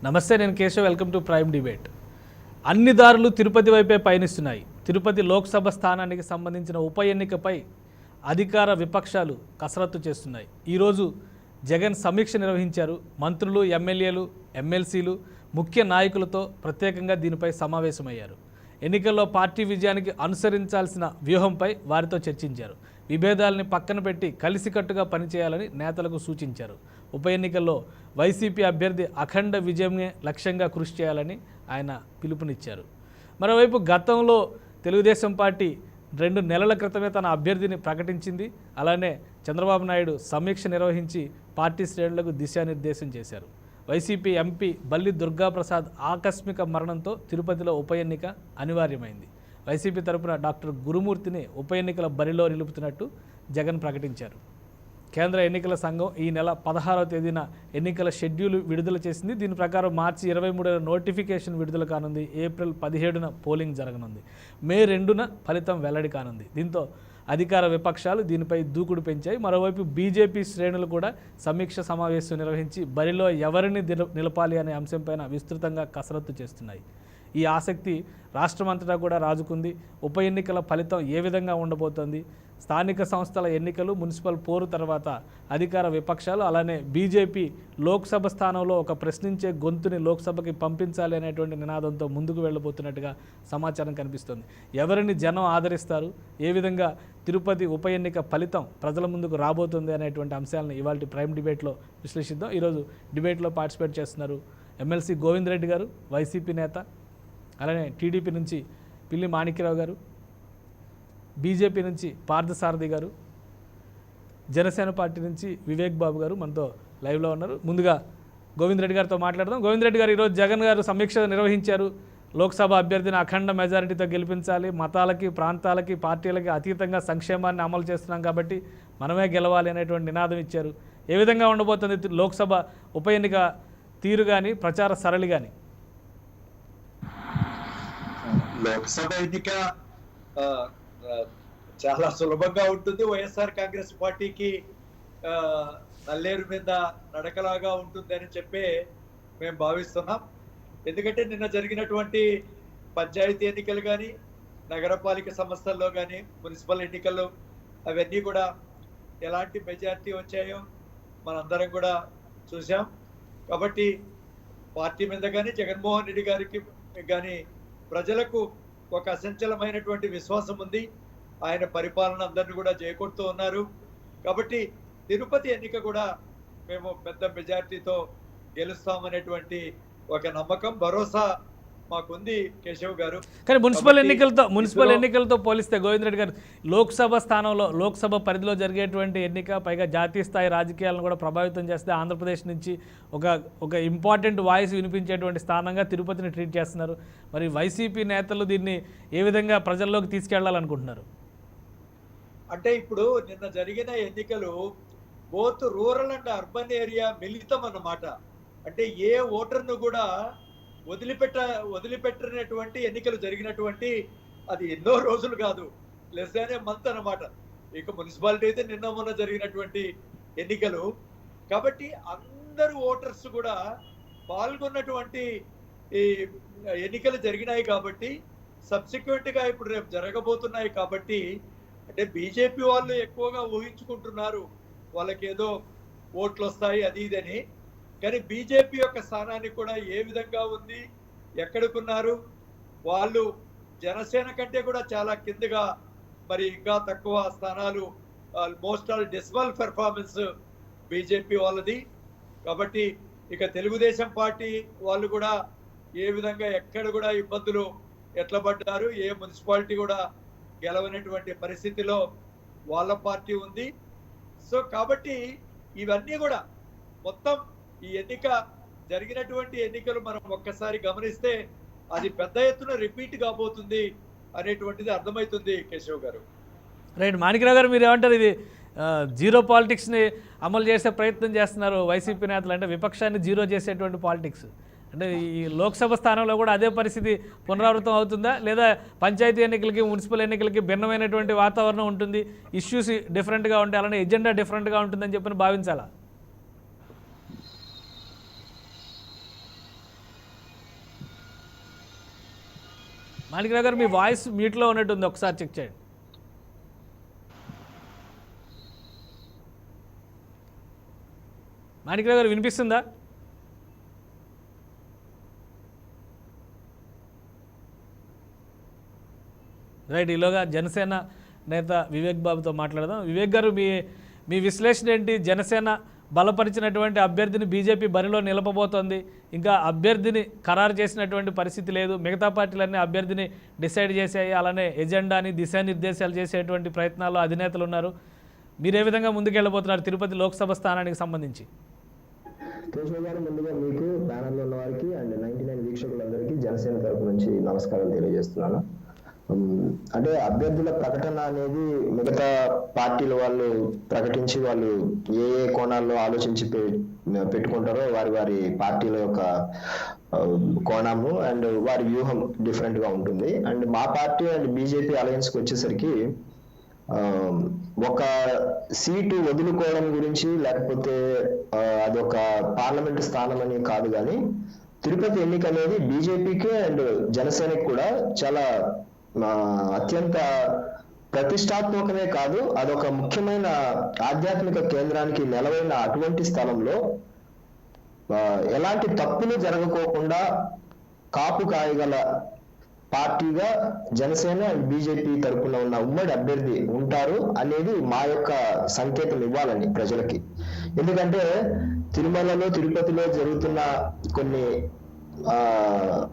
నమస్తే, నేను Keshav. Welcome to prime debate. అన్ని దారులు తిరుపతి వైపే పయనిస్తున్నాయి. తిరుపతి లోక్సభ స్థానానికి సంబంధించిన ఉప ఎన్నికపై అధికార విపక్షాలు కసరత్తు చేస్తున్నాయి. ఈరోజు జగన్ సమీక్ష నిర్వహించారు. మంత్రులు, ఎమ్మెల్యేలు, ఎమ్మెల్సీలు, ముఖ్య నాయకులతో ప్రత్యేకంగా దీనిపై సమావేశమయ్యారు. ఎన్నికల్లో పార్టీ విజయానికి అనుసరించాల్సిన వ్యూహంపై వారితో చర్చించారు. విభేదాలని పక్కన పెట్టి కలిసికట్టుగా పనిచేయాలని నేతలకు సూచించారు. ఉప ఎన్నికల్లో వైసీపీ అభ్యర్థి అఖండ విజయమే లక్ష్యంగా కృషి చేయాలని ఆయన పిలుపునిచ్చారు. మరోవైపు గతంలో తెలుగుదేశం పార్టీ 2 నెలల క్రితమే తన అభ్యర్థిని ప్రకటించింది. అలానే చంద్రబాబు నాయుడు సమీక్ష నిర్వహించి పార్టీ శ్రేణులకు దిశానిర్దేశం చేశారు. వైసీపీ ఎంపీ బల్లి దుర్గాప్రసాద్ ఆకస్మిక మరణంతో తిరుపతిలో ఉప ఎన్నిక అనివార్యమైంది. వైసీపీ తరపున డాక్టర్ గురుమూర్తిని ఉప ఎన్నికల బరిలో నిలుపుతున్నట్టు జగన్ ప్రకటించారు. కేంద్ర ఎన్నికల సంఘం ఈ నెల 16వ తేదీన ఎన్నికల షెడ్యూల్ విడుదల చేసింది. దీని ప్రకారం మార్చి 23న నోటిఫికేషన్ విడుదల కానుంది. ఏప్రిల్ 17న పోలింగ్ జరగనుంది. మే 2న ఫలితం వెల్లడి కానుంది. దీంతో అధికార విపక్షాలు దీనిపై దూకుడు పెంచాయి. మరోవైపు బీజేపీ శ్రేణులు కూడా సమీక్ష సమావేశం నిర్వహించి బరిలో ఎవరిని నిలపాలి అనే అంశంపైన విస్తృతంగా కసరత్తు చేస్తున్నాయి. ఈ ఆసక్తి రాష్ట్రమంతటా కూడా రాజుకుంది. ఉప ఎన్నికల ఫలితం ఏ విధంగా ఉండబోతోంది? స్థానిక సంస్థల ఎన్నికలు, మున్సిపల్ పోరు తర్వాత అధికార విపక్షాలు, అలానే బీజేపీ లోక్సభ స్థానంలో ఒక ప్రశ్నించే గొంతుని లోక్సభకి పంపించాలి అనేటువంటి నినాదంతో ముందుకు వెళ్ళబోతున్నట్టుగా సమాచారం కనిపిస్తుంది. ఎవరిని జనం ఆదరిస్తారు, ఏ విధంగా తిరుపతి ఉప ఎన్నిక ఫలితం ప్రజల ముందుకు రాబోతుంది అనేటువంటి అంశాలను ఇవాళ ప్రైమ్ డిబేట్లో విశ్లేషిద్దాం. ఈరోజు డిబేట్లో పార్టిసిపేట్ చేస్తున్నారు ఎమ్మెల్సీ గోవింద్ రెడ్డి గారు, వైసీపీ నేత, అలానే టీడీపీ నుంచి పిల్లి మాణిక్యరావు గారు, బీజేపీ నుంచి పార్థసారథి గారు, జనసేన పార్టీ నుంచి వివేక్ బాబు గారు మనతో లైవ్లో ఉన్నారు. ముందుగా గోవింద్ రెడ్డి గారితో మాట్లాడదాం. గోవింద్ రెడ్డి గారు, ఈరోజు జగన్ గారు సమీక్ష నిర్వహించారు. లోక్సభ అభ్యర్థిని అఖండ మెజారిటీతో గెలిపించాలి, మతాలకి, ప్రాంతాలకి, పార్టీలకి అతీతంగా సంక్షేమాన్ని అమలు చేస్తున్నాం కాబట్టి మనమే గెలవాలి అనేటువంటి నినాదం ఇచ్చారు. ఏ విధంగా ఉండబోతుంది లోక్సభ ఉప ఎన్నిక తీరు కానీ, ప్రచార సరళి కానీ? లోక్సభ ఎన్నిక చాలా సులభంగా ఉంటుంది. వైఎస్ఆర్ కాంగ్రెస్ పార్టీకి నల్లేరు మీద నడకలాగా ఉంటుందని చెప్పి మేము భావిస్తున్నాం. ఎందుకంటే నిన్న జరిగినటువంటి పంచాయతీ ఎన్నికలు కానీ, నగరపాలిక సంస్థల్లో కానీ, మున్సిపల్ ఎన్నికల్లో అవన్నీ కూడా ఎలాంటి మెజారిటీ వచ్చాయో మనందరం కూడా చూసాం. కాబట్టి పార్టీ మీద కానీ, జగన్మోహన్ రెడ్డి గారికి కానీ ప్రజలకు ఒక అసంచలమైనటువంటి విశ్వాసం ఉంది. ఆయన పరిపాలన అందరినీ కూడా చేకూరుతూ ఉన్నారు. కాబట్టి తిరుపతి ఎన్నిక కూడా మేము పెద్ద మెజారిటీతో గెలుస్తామనేటువంటి ఒక నమ్మకం, భరోసా మాకుంది కేశవ్ గారు. కానీ మున్సిపల్ ఎన్నికలతో పోలిస్తే గోవింద్ రెడ్డి గారు, లోక్సభ స్థానంలో, లోక్సభ పరిధిలో జరిగేటువంటి ఎన్నిక, పైగా జాతీయ స్థాయి రాజకీయాలను కూడా ప్రభావితం చేస్తే ఆంధ్రప్రదేశ్ నుంచి ఒక ఇంపార్టెంట్ వాయిస్ వినిపించేటువంటి స్థానంగా తిరుపతిని ట్రీట్ చేస్తున్నారు. మరి వైసీపీ నేతలు దీన్ని ఏ విధంగా ప్రజల్లోకి తీసుకెళ్లాలనుకుంటున్నారు? అంటే ఇప్పుడు నిన్న జరిగిన ఎన్నికలు both rural and urban area మిళితం అన్నమాట. అంటే ఏ ఓటర్ను కూడా వదిలిపెట్టినటువంటి ఎన్నికలు జరిగినటువంటి, అది ఎన్నో రోజులు కాదు, లెస్ దాన్ ఏ మంత్ అన్నమాట. ఇక మున్సిపాలిటీ అయితే నిన్న మొన్న జరిగినటువంటి ఎన్నికలు. కాబట్టి అందరు ఓటర్స్ కూడా పాల్గొన్నటువంటి ఈ ఎన్నికలు జరిగినాయి. కాబట్టి సబ్సిక్వెంట్ గా ఇప్పుడు రేపు జరగబోతున్నాయి. కాబట్టి అంటే బీజేపీ వాళ్ళు ఎక్కువగా ఊహించుకుంటున్నారు వాళ్ళకి ఏదో ఓట్లు వస్తాయి అది ఇదని. కానీ బీజేపీ యొక్క స్థానాన్ని కూడా ఏ విధంగా ఉంది, ఎక్కడికున్నారు, వాళ్ళు జనసేన కంటే కూడా చాలా కిందగా, మరి ఇంకా తక్కువ స్థానాలు, almost all dismal performance BJP వాళ్ళది. కాబట్టి ఇక తెలుగుదేశం పార్టీ వాళ్ళు కూడా ఏ విధంగా ఎక్కడ కూడా ఇబ్బందులు ఎట్లా పడ్డారు, ఏ మున్సిపాలిటీ కూడా గెలవనటువంటి పరిస్థితిలో వాళ్ళ పార్టీ ఉంది. సో కాబట్టి ఇవన్నీ కూడా మొత్తం ఈ ఎన్నిక జరిగినటువంటి ఎన్నికలు మనం ఒక్కసారి గమనిస్తే అది పెద్ద ఎత్తున రిపీట్ కాబోతుంది అనేటువంటిది అర్థమవుతుంది కేశవ్ గారు. రైట్. మాణిక్యరావు గారు, మీరు ఏమంటారు? ఇది జీరో పాలిటిక్స్ని అమలు చేసే ప్రయత్నం చేస్తున్నారు వైసీపీ నేతలు, అంటే విపక్షాన్ని జీరో చేసేటువంటి పాలిటిక్స్. అంటే ఈ లోక్సభ స్థానంలో కూడా అదే పరిస్థితి పునరావృతం అవుతుందా, లేదా పంచాయతీ ఎన్నికలకి, మున్సిపల్ ఎన్నికలకి భిన్నమైనటువంటి వాతావరణం ఉంటుంది, ఇష్యూస్ డిఫరెంట్గా ఉంటాయి, అలానే ఎజెండా డిఫరెంట్గా ఉంటుందని చెప్పి భావించాలా? మాణిక్రావు గారు మీ వాయిస్ మ్యూట్లో ఉన్నట్టుంది, ఒకసారి చెక్ చేయండి. మాణిక్రావు గారు వినిపిస్తుందా? రైట్, ఈలోగా జనసేన నేత వివేక్ బాబుతో మాట్లాడదాం. వివేక్ గారు, మీ విశ్లేషణ ఏంటి? జనసేన బలపరిచినటువంటి అభ్యర్థిని బీజేపీ బరిలో నిలపబోతోంది, ఇంకా అభ్యర్థిని ఖరారు చేసినటువంటి పరిస్థితి లేదు, మిగతా పార్టీలన్నీ అభ్యర్థిని డిసైడ్ చేసాయి, అలానే ఎజెండాని దిశానిర్దేశాలు చేసేటువంటి ప్రయత్నాల్లో అధినేతలు ఉన్నారు. మీరు ఏ విధంగా ముందుకెళ్ళబోతున్నారు తిరుపతి లోక్సభ స్థానానికి సంబంధించి? కేశవ్ గారు, ముందుగా మీకు ప్యానల్లో ఉన్న వారికి అండ్ 99 వీక్షకులందరికీ జనసేన తరపు నుంచి నమస్కారం తెలియజేస్తున్నాను. అంటే అభ్యర్థుల ప్రకటన అనేది మిగతా పార్టీల వాళ్ళు ప్రకటించి వాళ్ళు ఏ ఏ కోణాల్లో ఆలోచించి పెట్టుకుంటారో వారి పార్టీల యొక్క కోణము అండ్ వారి వ్యూహం డిఫరెంట్ గా ఉంటుంది. అండ్ మా పార్టీ అండ్ బీజేపీ అలయన్స్ కి వచ్చేసరికి ఒక సీటు వదులుకోవడం గురించి లేకపోతే అదొక పార్లమెంట్ స్థానం అని కాదు, కానీ తిరుపతి ఎన్నిక అనేది బీజేపీకి అండ్ జనసేనకి కూడా చాలా అత్యంత ప్రతిష్టాత్మకమే కాదు, అదొక ముఖ్యమైన ఆధ్యాత్మిక కేంద్రానికి నెలవైన అటువంటి స్థలంలో ఎలాంటి తప్పులు జరగకోకుండా కాపు కాయగల పార్టీగా జనసేన అండ్ బీజేపీ తరఫున ఉన్న ఉమ్మడి అభ్యర్థి ఉంటారు అనేది మా యొక్క సంకేతం ఇవ్వాలని ప్రజలకి. ఎందుకంటే తిరుమలలో తిరుపతిలో జరుగుతున్న కొన్ని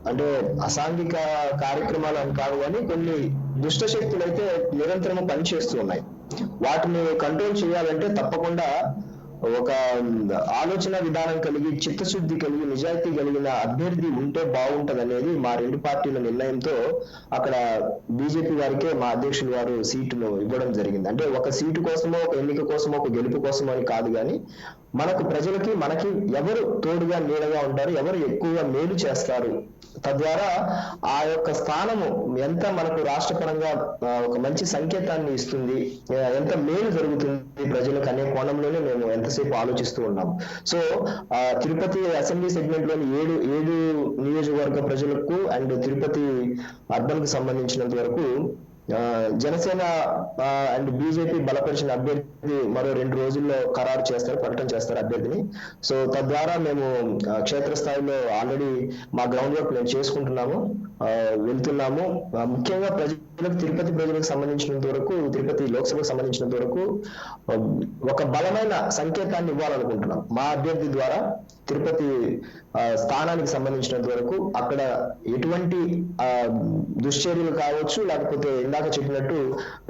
అంటే అసాంఘిక కార్యక్రమాలు అని కాదు, కానీ కొన్ని దుష్ట శక్తులు అయితే నిరంతరం పనిచేస్తూ ఉన్నాయి. వాటిని కంట్రోల్ చేయాలంటే తప్పకుండా ఒక ఆలోచన విధానం కలిగి, చిత్తశుద్ధి కలిగి, నిజాయితీ కలిగిన అభ్యర్థి ఉంటే బాగుంటది అనేది మా రెండు పార్టీల నిర్ణయంతో అక్కడ బీజేపీ వారికే మా అధ్యక్షులు వారు సీటును ఇవ్వడం జరిగింది. అంటే ఒక సీటు కోసమో, ఒక ఎన్నిక కోసమో, ఒక గెలుపు కోసమో అని కాదు, కానీ మనకు ప్రజలకి మనకి ఎవరు తోడుగా నీడగా ఉంటారు, ఎవరు ఎక్కువగా మేలు చేస్తారు, తద్వారా ఆ యొక్క స్థానము ఎంత మనకు రాష్ట్రపరంగా ఒక మంచి సంకేతాన్ని ఇస్తుంది, ఎంత మేలు జరుగుతుంది ప్రజలకు అనే కోణంలోనే మేము ఎంతసేపు ఆలోచిస్తూ ఉన్నాం. సో తిరుపతి అసెంబ్లీ సెగ్మెంట్ లోని ఏడు నియోజకవర్గ ప్రజలకు అండ్ తిరుపతి అర్బన్ కు సంబంధించినంత వరకు జనసేన అండ్ బీజేపీ బలపరిచిన అభ్యర్థి మరో 2 రోజుల్లో ఖరారు చేస్తారు, ప్రకటన చేస్తారు అభ్యర్థిని. సో తద్వారా మేము క్షేత్రస్థాయిలో ఆల్రెడీ మా గ్రౌండ్ వర్క్ మేము చేసుకుంటున్నాము, వెళ్తున్నాము. ముఖ్యంగా ప్రజలకు, తిరుపతి ప్రజలకు సంబంధించినంత వరకు, తిరుపతి లోక్సభకు సంబంధించినంత వరకు ఒక బలమైన సంకేతాన్ని ఇవ్వాలనుకుంటున్నాం. మా అభ్యర్థి ద్వారా తిరుపతి స్థానానికి సంబంధించినంత వరకు అక్కడ ఎటువంటి దుశ్చర్యలు కావచ్చు, లేకపోతే ఇందాక చెప్పినట్టు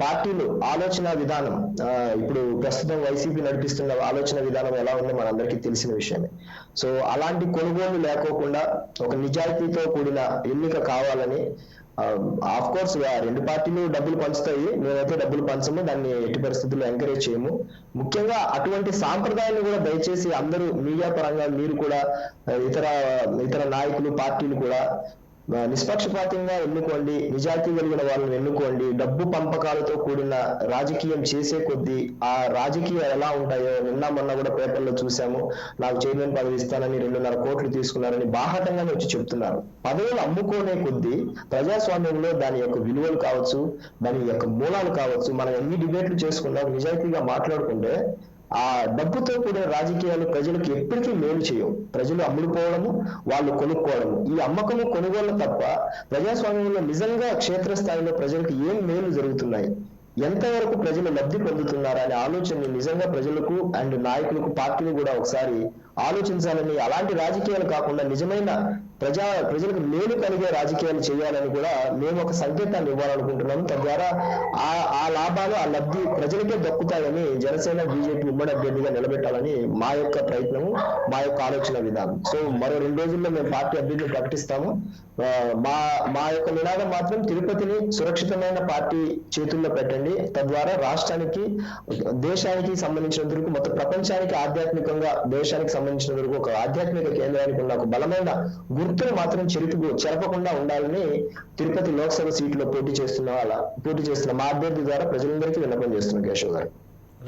పార్టీలు ఆలోచన విధానం, ఇప్పుడు ప్రస్తుతం వైసీపీ నడిపిస్తున్న ఆలోచన విధానం ఎలా ఉందో మనందరికీ తెలిసిన విషయమే. సో అలాంటి కొనుగోలు లేకోకుండా ఒక నిజాయితీతో కూడిన ఎన్నిక కావాలని, ఆఫ్ కోర్స్ రెండు పార్టీలు డబ్బులు పంచుతాయి, మేమైతే డబ్బులు పంచము, దాన్ని ఎట్టి పరిస్థితుల్లో ఎంకరేజ్ చేయము. ముఖ్యంగా అటువంటి సాంప్రదాయాన్ని కూడా దయచేసి అందరూ మీడియా పరంగా మీరు కూడా ఇతర నాయకులు, పార్టీలు కూడా నిష్పక్షపాతంగా ఎన్నుకోండి, నిజాయితీ కలిగిన వాళ్ళని ఎన్నుకోండి. డబ్బు పంపకాలతో కూడిన రాజకీయం చేసే కొద్దీ ఆ రాజకీయాలు ఎలా ఉంటాయో మొన్న కూడా పేపర్లో చూసాము. నాకు చైర్మన్ పదవి ఇస్తానని 2.5 కోట్లు తీసుకున్నారని బాహాటంగానే వచ్చి చెప్తున్నారు. పదవులు అమ్ముకోనే కొద్దీ ప్రజాస్వామ్యంలో దాని యొక్క విలువలు కావచ్చు, దాని యొక్క మూలాలు కావచ్చు, మనం ఎన్ని డిబేట్లు చేసుకున్నా నిజాయితీగా మాట్లాడుకుంటే ఆ డబ్బుతో కూడిన రాజకీయాలు ప్రజలకు ఎప్పటికీ మేలు చేయవు. ప్రజలు అమ్ముడుపోవడము, వాళ్ళు కొనుక్కోవడము, ఈ అమ్మకము కొనుగోలు తప్ప ప్రజాస్వామ్యంలో నిజంగా క్షేత్రస్థాయిలో ప్రజలకు ఏం మేలు జరుగుతున్నాయి, ఎంతవరకు ప్రజలు లబ్ధి పొందుతున్నారా అనే ఆలోచనని నిజంగా ప్రజలకు అండ్ నాయకులకు, పార్టీలు కూడా ఒకసారి ఆలోచించాలని, అలాంటి రాజకీయాలు కాకుండా నిజమైన ప్రజలకు మేలు కలిగే రాజకీయాలు చేయాలని కూడా మేము ఒక సంకేతాన్ని ఇవ్వాలనుకుంటున్నాము. తద్వారా ఆ లాభాలు, ఆ లబ్ధి ప్రజలకే దక్కుతాయని జనసేన బీజేపీ ఉమ్మడి అభ్యర్థిగా నిలబెట్టాలని మా యొక్క ప్రయత్నము, మా యొక్క ఆలోచన విధానం. సో మరో 2 రోజుల్లో మేము పార్టీ అభ్యర్థిని ప్రకటిస్తాము. మా యొక్క నినాదం మాత్రం తిరుపతిని సురక్షితమైన పార్టీ చేతుల్లో పెట్టండి, తద్వారా రాష్ట్రానికి, దేశానికి సంబంధించినంత వరకు, మొత్తం ప్రపంచానికి ఆధ్యాత్మికంగా, దేశానికి సంబంధించిన వరకు ఒక ఆధ్యాత్మిక కేంద్రానికి ఉన్న ఒక బలమైన గుర్తును మాత్రం చెరపకుండా ఉండాలని తిరుపతి లోక్సభ సీట్లో పోటీ చేస్తున్న మా అభ్యర్థి ద్వారా ప్రజలందరికీ విన్నపం చేస్తున్నాం. కేశవ్ గారు.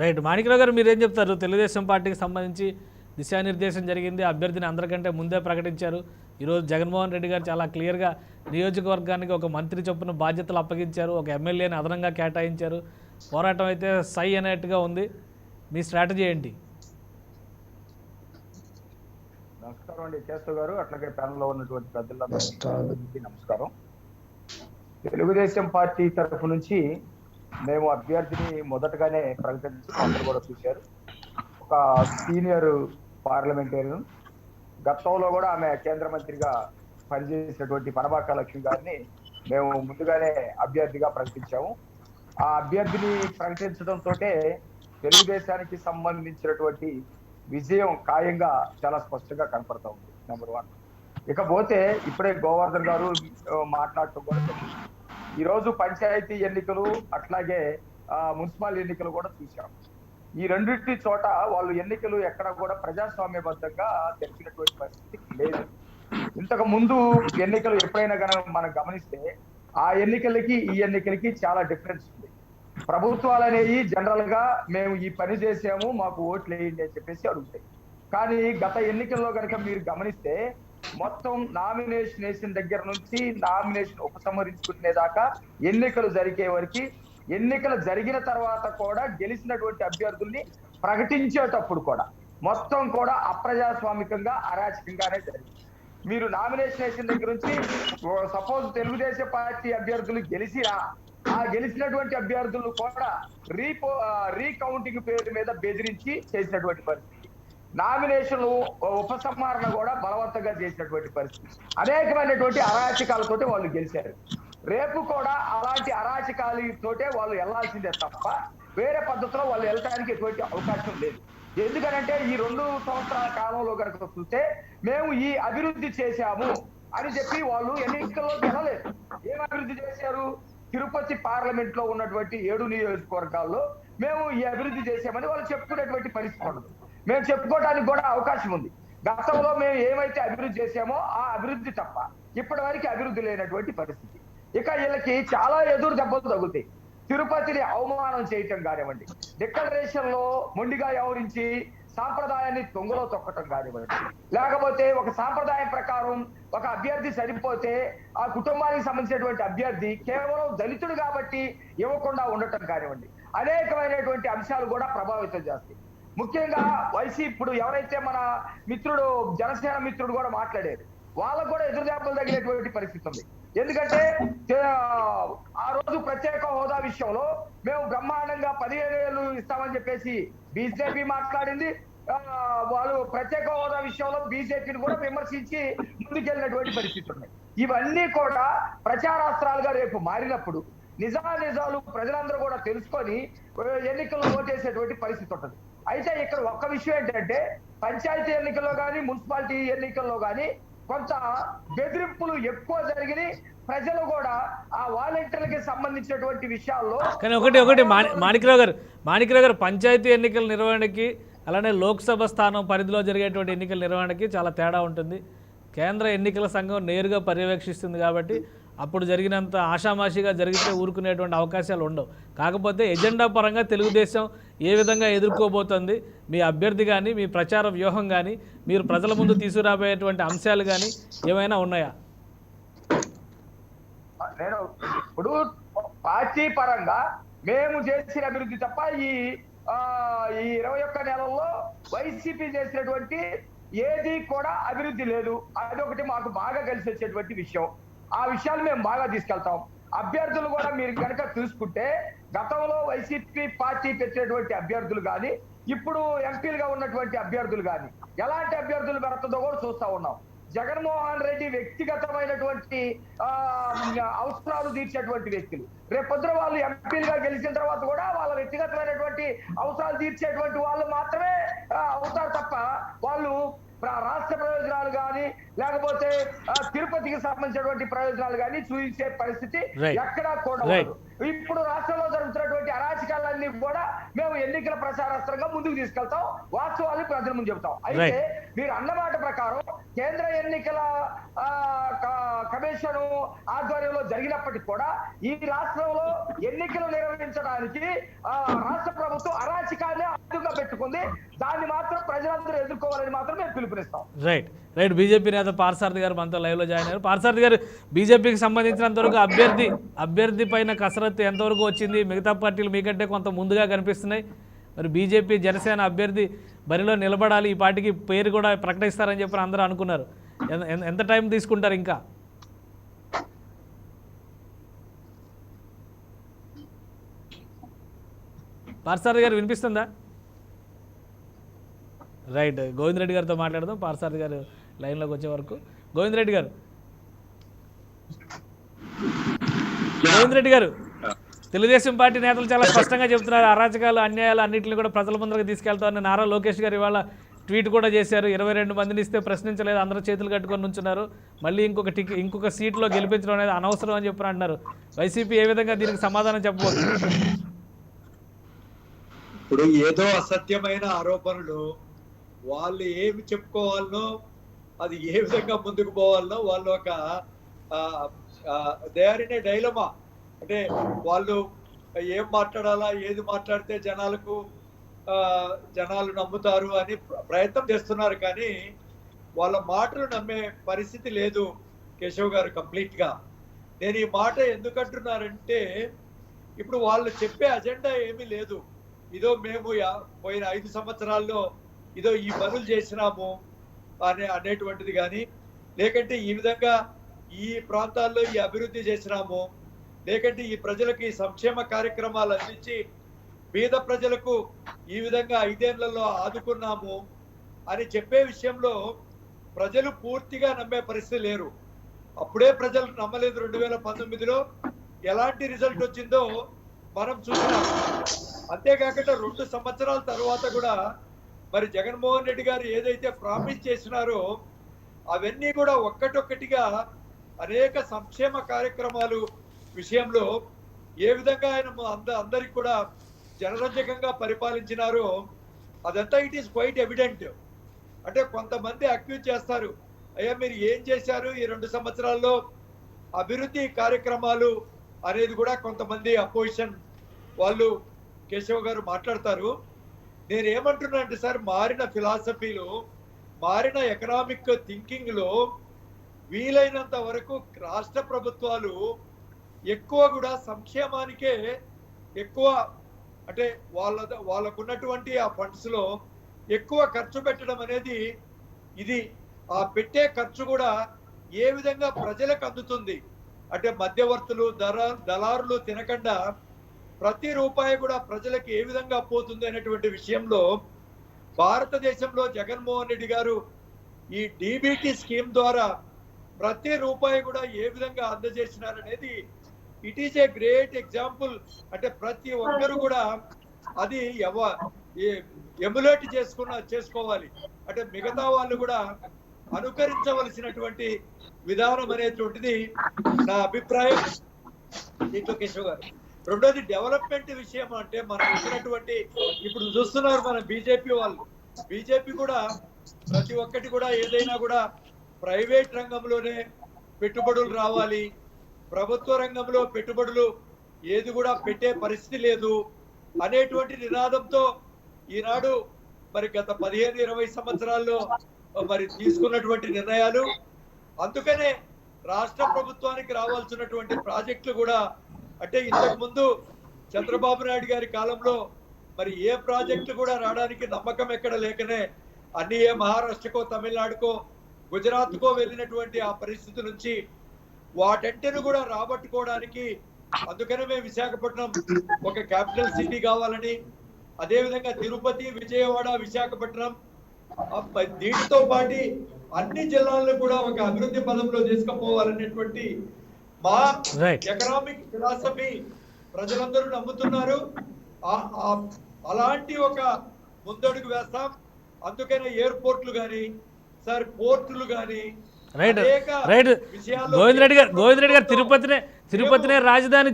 రైట్, మాణిక్రావు గారు మీరేం చెప్తారు? తెలుగుదేశం పార్టీకి సంబంధించి దిశానిర్దేశం జరిగింది. అభ్యర్థిని అందరికంటే ముందే ప్రకటించారు. ఈరోజు జగన్మోహన్ రెడ్డి గారు చాలా క్లియర్గా నియోజకవర్గానికి ఒక మంత్రి చొప్పున బాధ్యతలు అప్పగించారు, ఒక ఎమ్మెల్యేని అదనంగా కేటాయించారు. పోరాటం అయితే సై అనేట్టుగా ఉంది. మీ స్ట్రాటజీ ఏంటి? నమస్కారం అండి కేశవ్ గారు, అట్లాగే ప్యానల్లో ఉన్నటువంటి పెద్దలందరికీ నమస్కారం. తెలుగుదేశం పార్టీ తరఫు నుంచి మేము అభ్యర్థిని మొదటగానే ప్రకటించడం అందరూ కూడా చూశారు. ఒక సీనియర్ పార్లమెంటేరియన్, గతంలో కూడా ఆమె కేంద్ర మంత్రిగా పనిచేసినటువంటి పనబాక లక్ష్మి గారిని మేము ముందుగానే అభ్యర్థిగా ప్రకటించాము. ఆ అభ్యర్థిని ప్రకటించడంతో తెలుగుదేశానికి సంబంధించినటువంటి విజయం ఖాయంగా చాలా స్పష్టంగా కనపడతా ఉంది. నెంబర్ 1. ఇకపోతే ఇప్పుడే గోవర్ధన్ గారు మాట్లాడటం కూడా జరిగింది. ఈరోజు పంచాయతీ ఎన్నికలు అట్లాగే మున్సిపల్ ఎన్నికలు కూడా చూసాం. ఈ రెండింటి చోట వాళ్ళు ఎన్నికలు ఎక్కడ కూడా ప్రజాస్వామ్యబద్ధంగా జరిపినటువంటి పరిస్థితి లేదు. ఇంతకు ముందు ఎన్నికలు ఎప్పుడైనా మనం గమనిస్తే ఆ ఎన్నికలకి ఈ ఎన్నికలకి చాలా డిఫరెన్స్ ఉంది. ప్రభుత్వాలు అనేవి జనరల్ గా మేము ఈ పని చేసాము, మాకు ఓట్లు వేయండి అని చెప్పేసి అడుగుతాయి. కానీ గత ఎన్నికల్లో కనుక మీరు గమనిస్తే మొత్తం నామినేషన్ వేసిన దగ్గర నుంచి నామినేషన్ ఉపసంహరించుకునే దాకా ఎన్నికలు జరిగే వరకు, ఎన్నికలు జరిగిన తర్వాత కూడా గెలిచినటువంటి అభ్యర్థుల్ని ప్రకటించేటప్పుడు కూడా మొత్తం కూడా అప్రజాస్వామికంగా అరాచకంగానే జరిగింది. మీరు నామినేషన్ వేసిన దగ్గర నుంచి సపోజ్ తెలుగుదేశం పార్టీ అభ్యర్థులు గెలిచిరా, ఆ గెలిచినటువంటి అభ్యర్థులు కూడా రీకౌంటింగ్ పేరు మీద బెదిరించి చేసినటువంటి పరిస్థితి. నామినేషన్లు ఉపసంహరణ కూడా బలవంతంగా చేసినటువంటి పరిస్థితి. అనేకమైనటువంటి అరాచకాలతోటి వాళ్ళు గెలిచారు. రేపు కూడా అలాంటి అరాచకాలతోటే వాళ్ళు వెళ్లాల్సిందే తప్ప వేరే పద్ధతిలో వాళ్ళు వెళ్ళడానికి ఎటువంటి అవకాశం లేదు. ఎందుకనంటే ఈ 2 సంవత్సరాల కాలంలో కనుక చూస్తే మేము ఈ అభివృద్ధి చేశాము అని చెప్పి వాళ్ళు ఎన్నికల్లోకి వెళ్ళలేదు. ఏం అభివృద్ధి చేశారు? తిరుపతి పార్లమెంట్ లో ఉన్నటువంటి 7 నియోజకవర్గాల్లో మేము ఈ అభివృద్ధి చేశామని వాళ్ళు చెప్పుకునేటువంటి పరిస్థితి ఉండదు. మేము చెప్పుకోవడానికి కూడా అవకాశం ఉంది. గతంలో మేము ఏమైతే అభివృద్ధి చేశామో ఆ అభివృద్ధి తప్ప ఇప్పటి వరకు అభివృద్ధి లేనటువంటి పరిస్థితి. ఇక వీళ్ళకి చాలా ఎదురు దెబ్బలు తగులుతాయి. తిరుపతిని అవమానం చేయటం కానివ్వండి, డిక్లరేషన్ లో మొండిగా వ్యవహరించి సాంప్రదాయాన్ని తొంగలో తొక్కటం కానివ్వండి, లేకపోతే ఒక సాంప్రదాయం ప్రకారం ఒక అభ్యర్థి సరిపోతే ఆ కుటుంబానికి సంబంధించినటువంటి అభ్యర్థి కేవలం దళితుడు కాబట్టి ఇవ్వకుండా ఉండటం కానివ్వండి, అనేకమైనటువంటి అంశాలు కూడా ప్రభావితం చేస్తాయి. ముఖ్యంగా వైసీపీ ఇప్పుడు ఎవరైతే మన మిత్రుడు జనసేన మిత్రుడు కూడా మాట్లాడారు, వాళ్ళకు కూడా ఎదురు దెబ్బలు తగిలేటువంటి పరిస్థితి ఉంది. ఎందుకంటే ఆ రోజు ప్రత్యేక హోదా విషయంలో మేము బ్రహ్మాండంగా 15,000 ఇస్తామని చెప్పేసి బీజేపీ మాట్లాడింది. వాళ్ళు ప్రత్యేక హోదా విషయంలో బీజేపీని కూడా విమర్శించి ముందుకెళ్ళినటువంటి పరిస్థితి ఉన్నాయి. ఇవన్నీ కూడా ప్రచారాస్త్రాలుగా రేపు మారినప్పుడు నిజాలు ప్రజలందరూ కూడా తెలుసుకొని ఎన్నికల్లో ఓటేసేటువంటి పరిస్థితి ఉంటుంది. అయితే ఇక్కడ ఒక్క విషయం ఏంటంటే పంచాయతీ ఎన్నికల్లో కానీ మున్సిపాలిటీ ఎన్నికల్లో కానీ కొంత బెదిరింపులు ఎక్కువ జరిగినాయి. ప్రజలు కూడా ఆ వాలంటీర్లకి సంబంధించినటువంటి విషయాల్లో కానీ ఒకటి మాణిక్రావు గారు పంచాయతీ ఎన్నికల నిర్వహణకి అలానే లోక్సభ స్థానం పరిధిలో జరిగేటువంటి ఎన్నికల నిర్వహణకి చాలా తేడా ఉంటుంది. కేంద్ర ఎన్నికల సంఘం నేరుగా పర్యవేక్షిస్తుంది కాబట్టి అప్పుడు జరిగినంత ఆషామాషిగా జరిగితే ఊరుకునేటువంటి అవకాశాలు ఉండవు. కాకపోతే ఎజెండా పరంగా తెలుగుదేశం ఏ విధంగా ఎదుర్కోబోతుంది, మీ అభ్యర్థి కానీ మీ ప్రచార వ్యూహం కానీ మీరు ప్రజల ముందు తీసుకురాబోయేటువంటి అంశాలు కానీ ఏమైనా ఉన్నాయా? నేను ఇప్పుడు పార్టీ పరంగా మేము చేసిన అభివృద్ధి తప్ప ఈ 21 నెలల్లో వైసీపీ చేసినటువంటి ఏది కూడా అభివృద్ధి లేదు. అదొకటి మాకు బాగా కలిసి వచ్చేటువంటి విషయం. ఆ విషయాలు మేము బాగా తీసుకెళ్తాం. అభ్యర్థులు కూడా మీరు కనుక చూసుకుంటే గతంలో వైసీపీ పార్టీ పెట్టినటువంటి అభ్యర్థులు కానీ ఇప్పుడు ఎంపీలుగా ఉన్నటువంటి అభ్యర్థులు కానీ ఎలాంటి అభ్యర్థులు పెడుతుందో కూడా చూస్తా ఉన్నాం. జగన్మోహన్ రెడ్డి వ్యక్తిగతమైనటువంటి అవసరాలు తీర్చేటువంటి వ్యక్తులు, రేపొద్దున వాళ్ళు ఎంపీలుగా గెలిచిన తర్వాత కూడా వాళ్ళ వ్యక్తిగతమైనటువంటి అవసరాలు తీర్చేటువంటి వాళ్ళు మాత్రమే అవుతారు తప్ప వాళ్ళు రాష్ట్ర ప్రయోజనాలు కానీ లేకపోతే తిరుపతికి సంబంధించినటువంటి ప్రయోజనాలు కానీ చూపించే పరిస్థితి ఎక్కడా కూడా ఉండదు. ఇప్పుడు రాష్ట్రంలో జరుగుతున్నటువంటి అరాచకాలన్నీ కూడా మేము ఎన్నికల ప్రచారాస్త్రంగా ముందుకు తీసుకెళ్తాం, వాస్తవాలు ప్రజల ముందు చెబుతాం. అయితే మీరు అన్నమాట ప్రకారం కేంద్ర ఎన్నికల కమిషన్ ఆధ్వర్యంలో జరిగినప్పటికీ కూడా ఈ రాష్ట్రంలో ఎన్నికలు నిర్వహించడానికి రాష్ట్ర ప్రభుత్వం అరాచకాన్ని అడ్డుగా పెట్టుకుంది. దాన్ని మాత్రం ప్రజలందరూ ఎదుర్కోవాలని మాత్రం మేము పిలుపునిస్తాం. రైట్ బీజేపీ నేత పార్థసారథి గారు మనతో లైవ్లో జాయిన్ అయ్యారు. పార్థసారథి గారు, బీజేపీకి సంబంధించినంతవరకు అభ్యర్థి పైన కసరత్తు ఎంతవరకు వచ్చింది? మిగతా పార్టీలు మీకంటే కొంత ముందుగా కనిపిస్తున్నాయి. మరి బీజేపీ జనసేన అభ్యర్థి బరిలో నిలబడాలి, ఈ పార్టీకి పేరు కూడా ప్రకటిస్తారని చెప్పి అందరూ అనుకున్నారు. ఎంత టైం తీసుకుంటారు ఇంకా? పార్థసారథి గారు వినిపిస్తుందా? రైట్, గోవింద్ రెడ్డి గారితో మాట్లాడదాం. పార్థసారథి గారు లైన్లోకి వచ్చే వరకు. గోవింద్ రెడ్డి గారు, తెలుగుదేశం పార్టీ నేతలు చాలా స్పష్టంగా చెప్తున్నారు, అరాచకాలు అన్యాయాలు అన్నింటినీ కూడా ప్రజల ముందరకు తీసుకెళ్తామని. నారా లోకేష్ గారు ఇవాళ ట్వీట్ కూడా చేశారు. 22 మందిని ఇస్తే ప్రశ్నించలేదు, అందరూ చేతులు కట్టుకొని ఉంచున్నారు, మళ్ళీ ఇంకొక సీట్లో గెలిపించడం అనేది అనవసరం అని చెప్పి అంటున్నారు. వైసీపీ ఏ విధంగా దీనికి సమాధానం చెప్పబోతుంది? ఇప్పుడు ఏదో అసత్యమైన ఆరోపణలు, వాళ్ళు ఏమి చెప్పుకోవాలనో, అది ఏ విధంగా ముందుకు పోవాలనో వాళ్ళు ఒక they are in a dilemma. అంటే వాళ్ళు ఏం మాట్లాడాలా, ఏది మాట్లాడితే జనాలు నమ్ముతారు అని ప్రయత్నం చేస్తున్నారు. కానీ వాళ్ళ మాటలు నమ్మే పరిస్థితి లేదు కేశవ్ గారు కంప్లీట్ గా. నేను ఈ మాట ఎందుకంటున్నారంటే, ఇప్పుడు వాళ్ళు చెప్పే అజెండా ఏమీ లేదు. ఇదో మేము పోయిన 5 సంవత్సరాల్లో ఇదో ఈ పనులు చేసినాము అనేటువంటిది కానీ, లేకంటే ఈ విధంగా ఈ ప్రాంతాల్లో ఈ అభివృద్ధి చేసినాము, లేకంటే ఈ ప్రజలకు ఈ సంక్షేమ కార్యక్రమాలు అందించి పేద ప్రజలకు ఈ విధంగా 5 ఏళ్లలో ఆదుకున్నాము అని చెప్పే విషయంలో ప్రజలు పూర్తిగా నమ్మే పరిస్థితి లేరు. అప్పుడే ప్రజలు నమ్మలేదు. 2019లో ఎలాంటి రిజల్ట్ వచ్చిందో మనం చూసినాం. అంతేకాకుండా 2 సంవత్సరాల తర్వాత కూడా మరి జగన్మోహన్ రెడ్డి గారు ఏదైతే ప్రామిస్ చేసినారో అవన్నీ కూడా ఒక్కటొక్కటిగా అనేక సంక్షేమ కార్యక్రమాలు విషయంలో ఏ విధంగా ఆయన అందరికి కూడా జనరంజకంగా పరిపాలించినారో అదంతా ఇట్ ఈస్ క్వైట్ ఎవిడెంట్. అంటే కొంతమంది అక్యూజ్ చేస్తారు, అయ్యా మీరు ఏం చేశారు ఈ 2 సంవత్సరాల్లో అభివృద్ధి కార్యక్రమాలు అనేది కూడా కొంతమంది అపోజిషన్ వాళ్ళు కేశవ్ గారు మాట్లాడతారు. నేను ఏమంటున్నా అంటే సార్, మారిన ఫిలాసఫీలో, మారిన ఎకనామిక్ థింకింగ్లో వీలైనంత వరకు రాష్ట్ర ప్రభుత్వాలు ఎక్కువ కూడా సంక్షేమానికే ఎక్కువ, అంటే వాళ్ళకున్నటువంటి ఆ ఫండ్స్లో ఎక్కువ ఖర్చు పెట్టడం అనేది, ఇది ఆ పెట్టే ఖర్చు కూడా ఏ విధంగా ప్రజలకు అందుతుంది అంటే మధ్యవర్తులు దళారులు తినకుండా ప్రతి రూపాయి కూడా ప్రజలకు ఏ విధంగా పోతుంది అనేటువంటి విషయంలో భారతదేశంలో జగన్మోహన్ రెడ్డి గారు ఈ డీబీటీ స్కీమ్ ద్వారా ప్రతి రూపాయి కూడా ఏ విధంగా అందజేసినారనేది it is a great example. అంటే ప్రతి ఒక్కరు కూడా అది ఎమ్యులేట్ చేసుకోవాలి. అంటే మిగతా వాళ్ళు కూడా అనుకరించవలసినటువంటి విధానం అనేటువంటిది నా అభిప్రాయం. దీంట్లో కేశవ్ గారు, రెండోది డెవలప్మెంట్ విషయం. అంటే మనం ఇచ్చినటువంటి ఇప్పుడు చూస్తున్నారు మన బీజేపీ కూడా ప్రతి ఒక్కటి కూడా ఏదైనా కూడా ప్రైవేట్ రంగంలోనే పెట్టుబడులు రావాలి, ప్రభుత్వ రంగంలో పెట్టుబడులు ఏది కూడా పెట్టే పరిస్థితి లేదు అనేటువంటి నినాదంతో ఈనాడు మరి గత 15-20 సంవత్సరాల్లో మరి తీసుకున్నటువంటి నిర్ణయాలు. అందుకనే రాష్ట్ర ప్రభుత్వానికి రావాల్సినటువంటి ప్రాజెక్టులు కూడా, అంటే ఇంతకు ముందు చంద్రబాబు నాయుడు గారి కాలంలో మరి ఏ ప్రాజెక్టు కూడా రావడానికి నమ్మకం ఎక్కడ లేకనే అన్ని ఏ మహారాష్ట్రకో తమిళనాడుకో గుజరాత్కో వెళ్ళినటువంటి ఆ పరిస్థితి నుంచి వాటంటను కూడా రాబట్టుకోవడానికి, అందుకనే మేము విశాఖపట్నం ఒక క్యాపిటల్ సిటీ కావాలని, అదేవిధంగా తిరుపతి, విజయవాడ, విశాఖపట్నం దీనితో పాటు అన్ని జిల్లాలను కూడా ఒక అభివృద్ధి పదంలో తీసుకుపోవాలనేటువంటి మా ఎకనామిక్ ఫిలాసఫీ ప్రజలందరూ నమ్ముతున్నారు. అలాంటి ఒక ముందడుగు వేస్తాం. అందుకనే ఎయిర్పోర్ట్లు కానీ సార్ పోర్టులు కానీ రైట్ గోవింద్ రెడ్డి గారు తిరుపతినే రాజధాని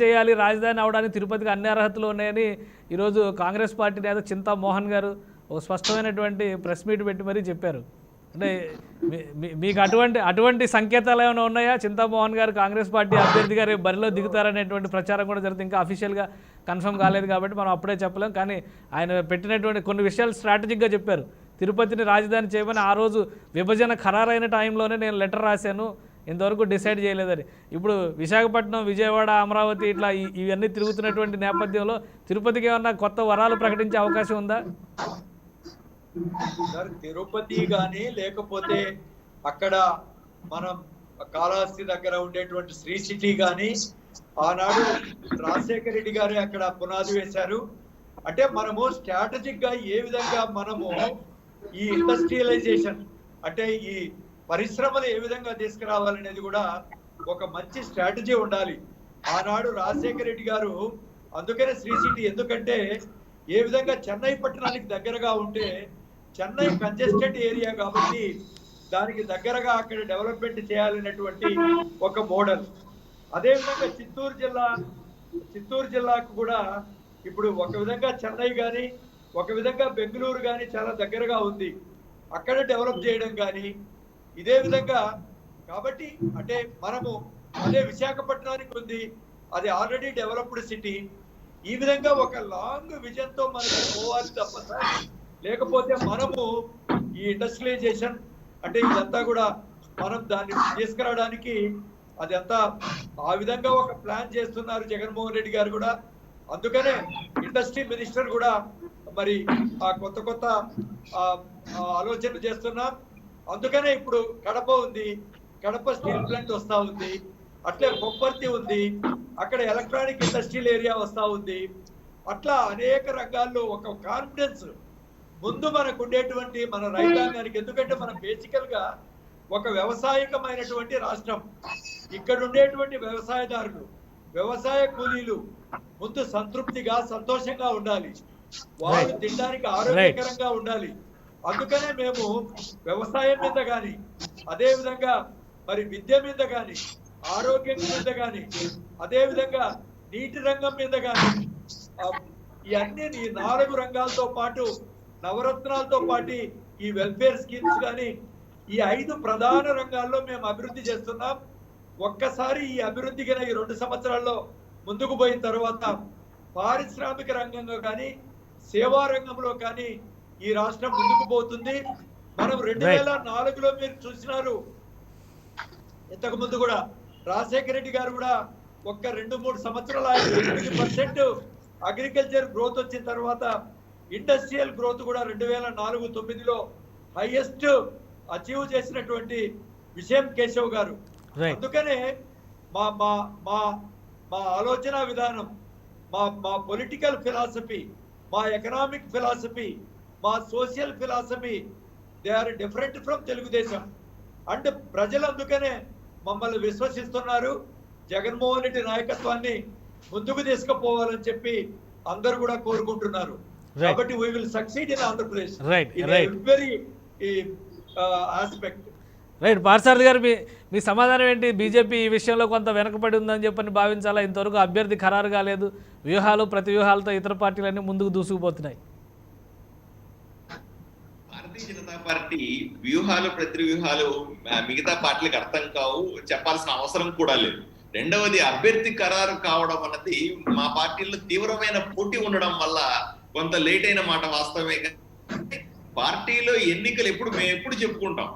చేయాలి, రాజధాని అవడానికి తిరుపతికి అన్ని అర్హతలు ఉన్నాయని ఈరోజు కాంగ్రెస్ పార్టీ నేత చింతా మోహన్ గారు ఒక స్పష్టమైనటువంటి ప్రెస్ మీట్ పెట్టి మరీ చెప్పారు. అంటే మీకు అటువంటి సంకేతాలు ఏమైనా ఉన్నాయా? చింతామోహన్ గారు కాంగ్రెస్ పార్టీ అభ్యర్థిగా రేపు బరిలో దిగుతారనేటువంటి ప్రచారం కూడా జరుగుతుంది. ఇంకా అఫీషియల్గా కన్ఫర్మ్ కాలేదు కాబట్టి మనం అప్పుడే చెప్పలేం. కానీ ఆయన పెట్టినటువంటి కొన్ని విషయాలు స్ట్రాటజిక్గా చెప్పారు. తిరుపతిని రాజధాని చేయమని ఆ రోజు విభజన ఖరారైన టైంలోనే నేను లెటర్ రాశాను, ఇంతవరకు డిసైడ్ చేయలేదని. ఇప్పుడు విశాఖపట్నం, విజయవాడ, అమరావతి ఇట్లా ఇవన్నీ తిరుగుతున్నటువంటి నేపథ్యంలో తిరుపతికి ఏమన్నా కొత్త వరాలు ప్రకటించే అవకాశం ఉందా? సార్, తిరుపతి కానీ లేకపోతే అక్కడ మనం కాళహస్తి దగ్గర ఉండేటువంటి శ్రీ సిటీ కానీ ఆనాడు రాజశేఖర రెడ్డి గారు అక్కడ పునాది వేశారు. అంటే మనము స్ట్రాటజిక్ గా ఏ విధంగా మనము ఈ ఇండస్ట్రియలైజేషన్ అంటే ఈ పరిశ్రమలు ఏ విధంగా తీసుకురావాలనేది కూడా ఒక మంచి స్ట్రాటజీ ఉండాలి. ఆనాడు రాజశేఖర రెడ్డి గారు అందుకనే శ్రీ సిటీ, ఎందుకంటే ఏ విధంగా చెన్నై పట్టణానికి దగ్గరగా ఉంటే చెన్నై కంజెస్టెడ్ ఏరియా కాబట్టి దానికి దగ్గరగా అక్కడ డెవలప్మెంట్ చేయాలనేటువంటి ఒక మోడల్. అదేవిధంగా చిత్తూరు జిల్లాకు కూడా ఇప్పుడు ఒక విధంగా చెన్నై కానీ ఒక విధంగా బెంగళూరు కానీ చాలా దగ్గరగా ఉంది, అక్కడ డెవలప్ చేయడం కానీ ఇదే విధంగా. కాబట్టి అంటే మనము అదే విశాఖపట్నానికి ఉంది, అది ఆల్రెడీ డెవలప్డ్ సిటీ. ఈ విధంగా ఒక లాంగ్ విజన్ తో మనకి పోవాలి తప్ప, లేకపోతే మనము ఈ ఇండస్ట్రియలైజేషన్ అంటే ఇదంతా కూడా మనం దాన్ని తీసుకురావడానికి అది అంతా ఆ విధంగా ఒక ప్లాన్ చేస్తున్నారు జగన్మోహన్ రెడ్డి గారు కూడా. అందుకనే ఇండస్ట్రీ మినిస్టర్ కూడా మరి ఆ కొత్త ఆలోచనలు చేస్తున్నాం. అందుకనే ఇప్పుడు కడప ఉంది, కడప స్టీల్ ప్లాంట్ వస్తా ఉంది, అట్లే కొప్పర్తి ఉంది, అక్కడ ఎలక్ట్రానిక్ ఇండస్ట్రియల్ ఏరియా వస్తా ఉంది. అట్లా అనేక రంగాల్లో ఒక కాన్ఫిడెన్స్ ముందు మనకు ఉండేటువంటి మన రైతాంగానికి. ఎందుకంటే మనం బేసికల్ గా ఒక వ్యవసాయకమైనటువంటి రాష్ట్రం. ఇక్కడ ఉండేటువంటి వ్యవసాయదారులు, వ్యవసాయ కూలీలు ముందు సంతృప్తిగా సంతోషంగా ఉండాలి, వాళ్ళు తినడానికి ఆరోగ్యకరంగా ఉండాలి. అందుకనే మేము వ్యవసాయం మీద కానీ అదే విధంగా మరి విద్య మీద కానీ ఆరోగ్యం మీద కానీ అదే విధంగా నీటి రంగం మీద కానీ ఇవన్నీ ఈ 4 రంగాలతో పాటు నవరత్నాలతో పాటు ఈ వెల్ఫేర్ స్కీమ్స్ కానీ ఈ 5 ప్రధాన రంగాల్లో మేము అభివృద్ధి చేస్తున్నాం. ఒక్కసారి ఈ అభివృద్ధి కన్నా ఈ 2 సంవత్సరాల్లో ముందుకు పోయిన తర్వాత పారిశ్రామిక రంగంలో కానీ సేవా రంగంలో కానీ ఈ రాష్ట్రం ముందుకు పోతుంది. మనం 2004లో మీరు చూసినారు, ఇంతకు ముందు కూడా రాజశేఖర రెడ్డి గారు కూడా ఒక్క 2-3 సంవత్సరాలు 8% అగ్రికల్చర్ గ్రోత్ వచ్చిన తర్వాత ఇండస్ట్రియల్ గ్రోత్ కూడా 2004-09లో హైయెస్ట్ అచీవ్ చేసినటువంటి విషయం కేశవ్ గారు. అందుకనే మా మా మా మా ఆలోచన విధానం, మా పొలిటికల్ ఫిలాసఫీ, మా ఎకనామిక్ ఫిలాసఫీ, మా social philosophy they are different from Telugu Desam. అంటే ప్రజలు అందుకనే మమ్మల్ని విశ్వసిస్తున్నారు. జగన్మోహన్ రెడ్డి నాయకత్వాన్ని ముందుకు తీసుకుపోవాలని చెప్పి అందరూ కూడా కోరుకుంటున్నారు. కాబట్టి we will succeed in Andhra Pradesh in every aspect. Right. Parthasarathi గారు, మీ సమాధానం ఏంటి? బీజేపీ ఈ విషయంలో కొంత వెనకబడి ఉందని చెప్పని భావించాలా? ఇంతవరకు అభ్యర్థి ఖరారు కాలేదు, వ్యూహాలు ప్రతి వ్యూహాలతో ఇతర పార్టీలన్నీ ముందుకు దూసుకుపోతున్నాయి. భారతీయ జనతా పార్టీ వ్యూహాలు ప్రతి వ్యూహాలు మిగతా పార్టీలకు అర్థం కావు, చెప్పాల్సిన అవసరం కూడా లేదు. రెండవది, అభ్యర్థి ఖరారు కావడం అన్నది మా పార్టీలో తీవ్రమైన పోటీ ఉండడం వల్ల కొంత లేట్ అయిన మాట వాస్తవమే. పార్టీలో ఎన్నికలు మేము ఎప్పుడు చెప్పుకుంటాం,